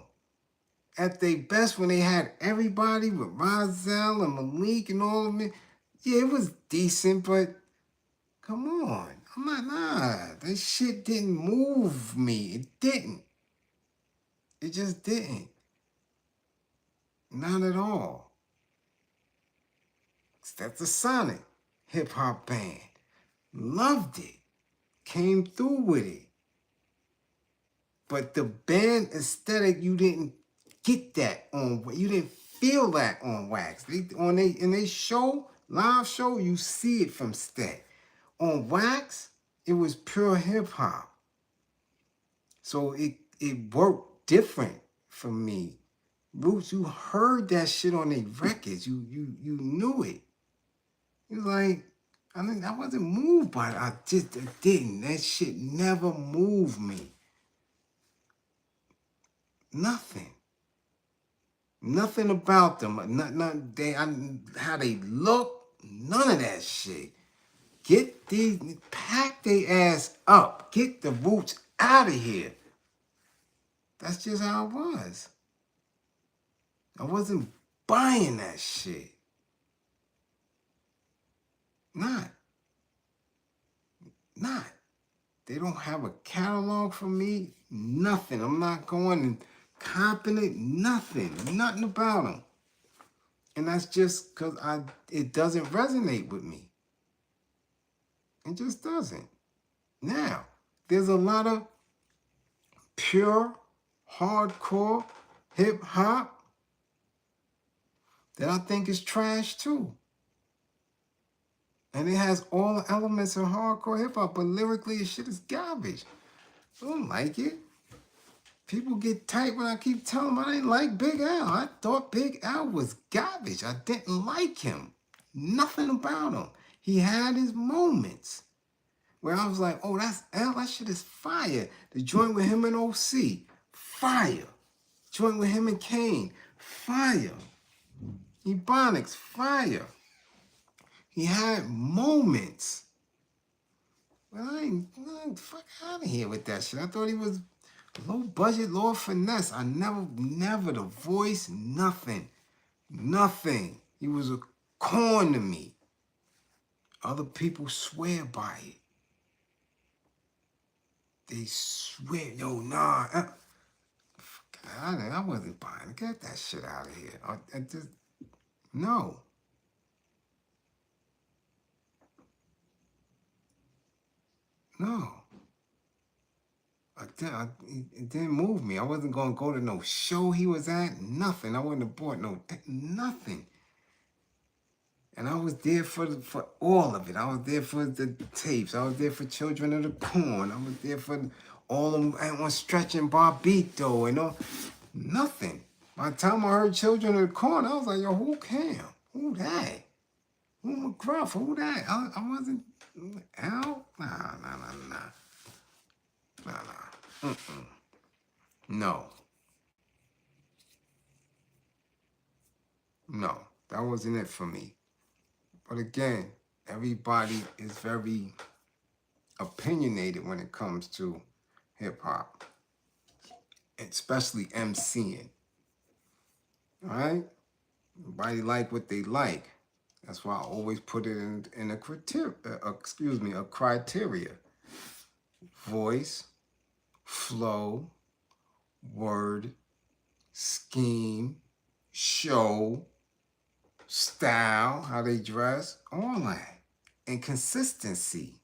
At their best, when they had everybody with Rozelle and Malik and all of them, yeah, it was decent, but come on. I'm not, nah. That shit didn't move me. It didn't. It just didn't. Not at all. That's a Sonic hip hop band. Loved it. Came through with it. But the band aesthetic, you didn't get that on. You didn't feel that on Wax. In they show, live show, you see it from Stet. On Wax, It was pure hip hop. So it worked different for me. Roots, you heard that shit on their records. You knew it. It was like, I mean, I wasn't moved by it. I didn't. That shit never moved me. Nothing. Nothing about them. How they look. None of that shit. Pack their ass up. Get the Roots out of here. That's just how it was. I wasn't buying that shit. Not. They don't have a catalog for me. Nothing. I'm not going and copying it. Nothing about them. And that's just because it doesn't resonate with me. It just doesn't. Now, there's a lot of pure, hardcore hip hop that I think is trash too. And it has all the elements of hardcore hip hop, but lyrically, this shit is garbage. I don't like it. People get tight when I keep telling them I didn't like Big Al. I thought Big Al was garbage. I didn't like him. Nothing about him. He had his moments where I was like, oh, that's Al. That shit is fire. The joint with him and OC, fire. Joint with him and Kane, fire. Ebonics, fire. He had moments. Well, I ain't fuck out of here with that shit. I thought he was low budget, low finesse. I never the voice, nothing. He was a corn to me. Other people swear by it. They swear, yo, nah. I wasn't buying it. Get that shit out of here. I just, no. No. It didn't move me. I wasn't going to go to no show he was at. Nothing. I wouldn't have bought nothing. And I was there for all of it. I was there for the tapes. I was there for Children of the Corn. I was there for all them on Stretch and Barbito and all. Nothing. By the time I heard Children of the Corn, I was like, yo, who Cam? Who that? Who McGruff? Who that? I wasn't Al? Nah. Mm-mm. No, that wasn't it for me. But again, everybody is very opinionated when it comes to hip hop, especially MCing. All right? Everybody like what they like. That's why I always put it in a criteria. Voice, flow, word, scheme, show, style, how they dress, all that. And consistency.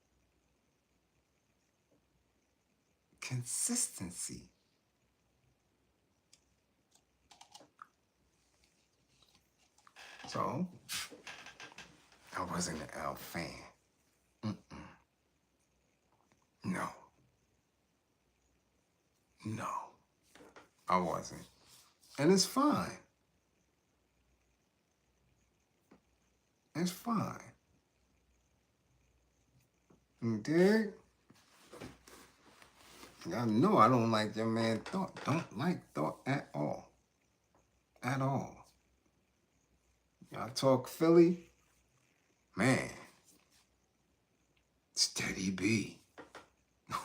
So, I wasn't an L fan. No, I wasn't. And it's fine. It's fine. You dig? I know I don't like your man Thought. Don't like Thought at all. At all. Y'all talk Philly? Man. Steady B.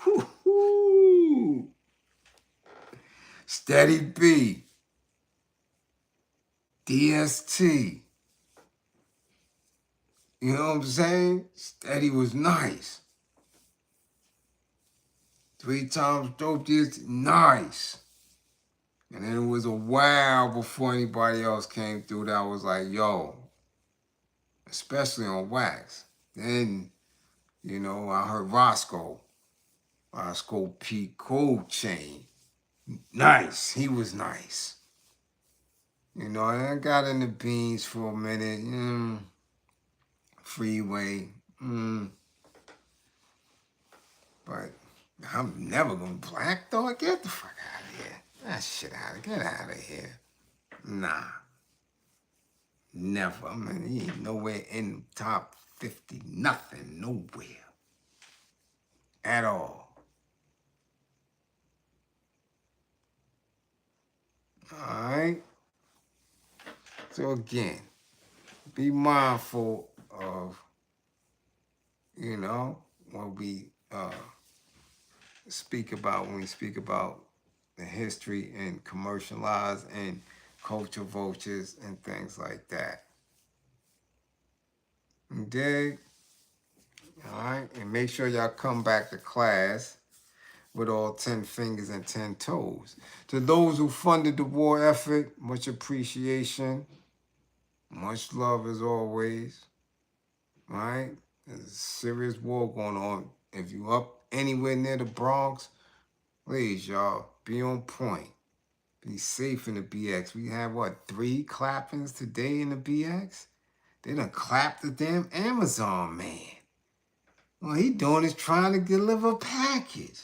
Woo-hoo. Steady B. DST. You know what I'm saying? Steady was nice. 3 times dope is nice. And then it was a while before anybody else came through that was like, yo, especially on wax. Then, you know, I heard Roscoe P. Cold Chain. Nice. He was nice. You know, and I got in the beans for a minute. Freeway. But I'm never gonna black dog. Get the fuck out of here. That shit out of get out of here. Nah. Never. I mean, he ain't nowhere in the top 50. Nothing. Nowhere. At all. Alright? So again, be mindful of, what we speak about when we speak about the history and commercialized and culture vultures and things like that. You dig? Alright? And make sure y'all come back to class with all 10 fingers and 10 toes. To those who funded the war effort, much appreciation. Much love as always. Right? There's a serious war going on. If you up anywhere near the Bronx, please, y'all, be on point. Be safe in the BX. We have, 3 clappings today in the BX? They done clapped the damn Amazon man. What he doing is trying to deliver a package.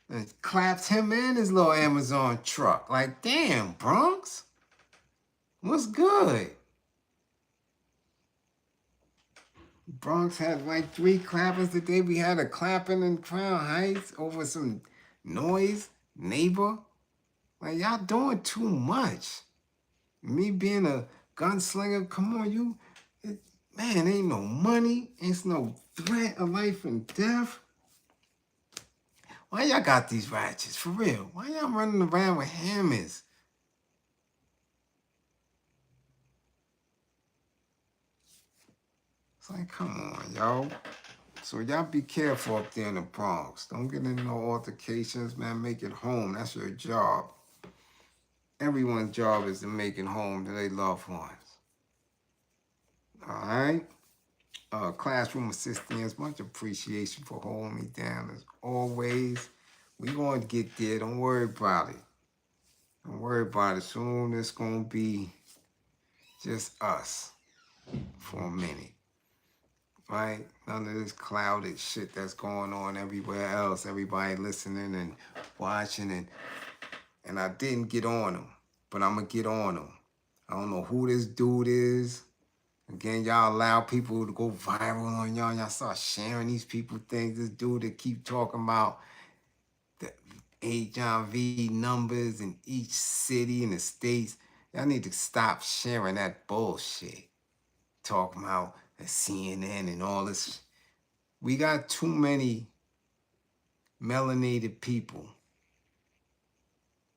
And claps him and his little Amazon truck. Like, damn, Bronx? What's good? Bronx had like 3 clappers today. We had a clapping in Crown Heights over some noise, neighbor. Like, y'all doing too much. Me being a gunslinger, come on, man, ain't no money. Ain't no threat of life and death. Why y'all got these ratchets? For real. Why y'all running around with hammers? It's like, come on, y'all. So y'all be careful up there in the Bronx. Don't get into no altercations, man. Make it home. That's your job. Everyone's job is to make it home to their loved ones. All right? Classroom assistants, much appreciation for holding me down as always. We going to get there. Don't worry about it. Don't worry about it. Soon it's going to be just us for a minute. Right? None of this clouded shit that's going on everywhere else. Everybody listening and watching. And I didn't get on them. But I'm going to get on them. I don't know who this dude is. Again, y'all allow people to go viral on y'all. Y'all start sharing these people things. This dude that keep talking about the HIV numbers in each city in the states. Y'all need to stop sharing that bullshit. Talking about the CNN and all this. We got too many melanated people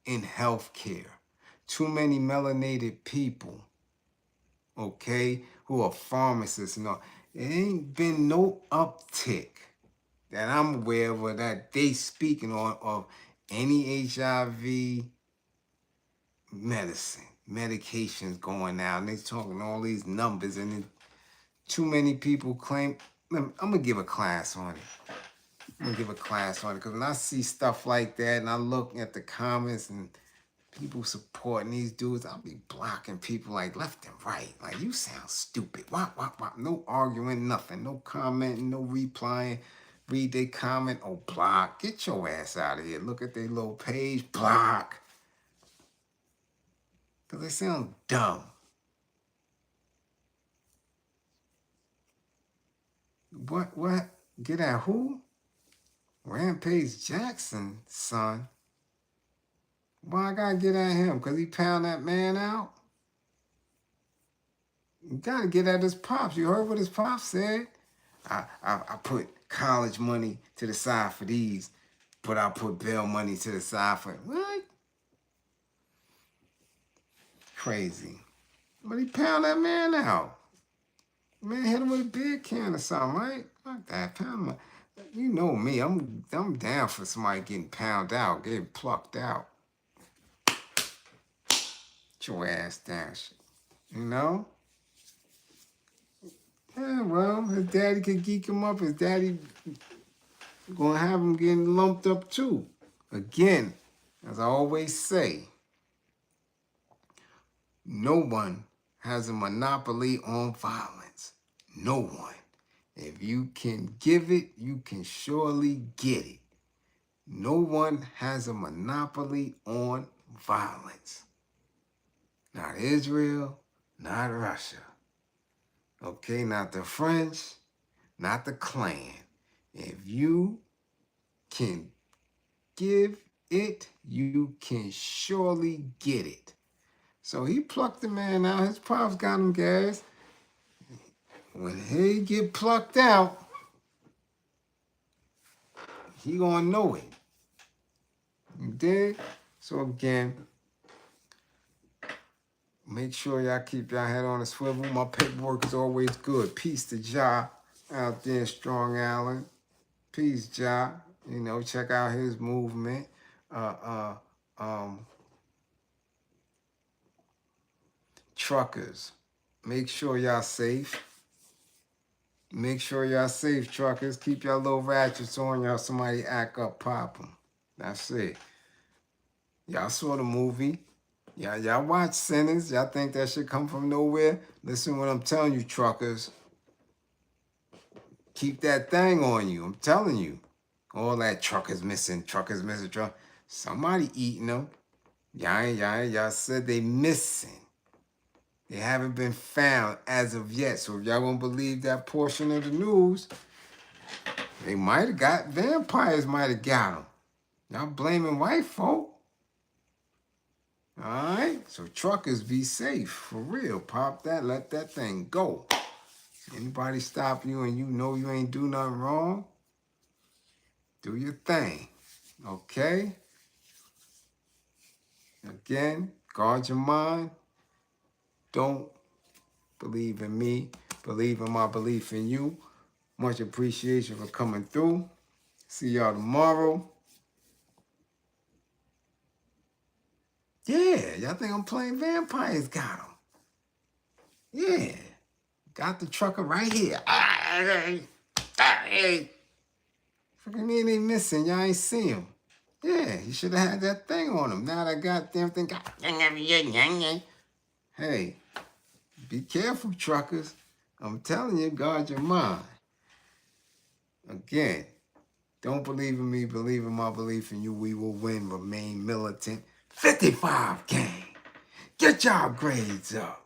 in healthcare. Too many melanated people, okay, who are pharmacists and all. There ain't been no uptick that I'm aware of or that they speaking on of any HIV medications going out. And they talking all these numbers and then too many people claim. I'm going to give a class on it. Because when I see stuff like that and I look at the comments and people supporting these dudes, I'll be blocking people like left and right. Like, you sound stupid. Wop. No arguing, nothing. No commenting, no replying. Read their comment, block. Get your ass out of here. Look at their little page, block. Because they sound dumb. What? Get at who? Rampage Jackson, son. Why I gotta get at him? Because he pound that man out? You gotta get at his pops. You heard what his pops said? I put college money to the side for these, but I put bail money to the side for what? Crazy. But he pound that man out. Man hit him with a beer can or something, right? Fuck that, pound my. You know me, I'm down for somebody getting pounded out, getting plucked out. Get your ass down, you know? Yeah, well, his daddy could geek him up. His daddy gonna have him getting lumped up too. Again, as I always say, no one has a monopoly on violence. No one. If you can give it, you can surely get it. No one has a monopoly on violence. Not Israel, not Russia. Okay, not the French, not the Klan. If you can give it, you can surely get it. So he plucked the man out. His pops got him gas. When he get plucked out, he gonna know it. You dig? So again, make sure y'all keep y'all head on a swivel. My paperwork is always good. Peace to Ja out there in Strong Island. Peace, Ja. You know, check out his movement. Truckers, make sure y'all safe. Make sure y'all safe, truckers. Keep y'all little ratchets on y'all. Somebody act up, pop them. That's it. Y'all saw the movie. Y'all watch Sinners. Y'all think that shit come from nowhere? Listen what I'm telling you, truckers. Keep that thing on you. I'm telling you. All that truckers missing, truck. Somebody eating them. Y'all said they missing. They haven't been found as of yet. So if y'all won't believe that portion of the news, they might have got, vampires might have got them. Y'all blaming white folk. All right? So truckers, be safe. For real. Pop that. Let that thing go. Anybody stop you and you know you ain't do nothing wrong, do your thing. Okay? Again, guard your mind. Don't believe in me. Believe in my belief in you. Much appreciation for coming through. See y'all tomorrow. Yeah, y'all think I'm playing vampires? Got him. Yeah. Got the trucker right here. Fucking mean they missing. Y'all ain't see him. Yeah, he should have had that thing on him. Now that goddamn thing. Hey, be careful, truckers. I'm telling you, guard your mind. Again, don't believe in me, believe in my belief in you. We will win. Remain militant. 55 gang. Get y'all grades up.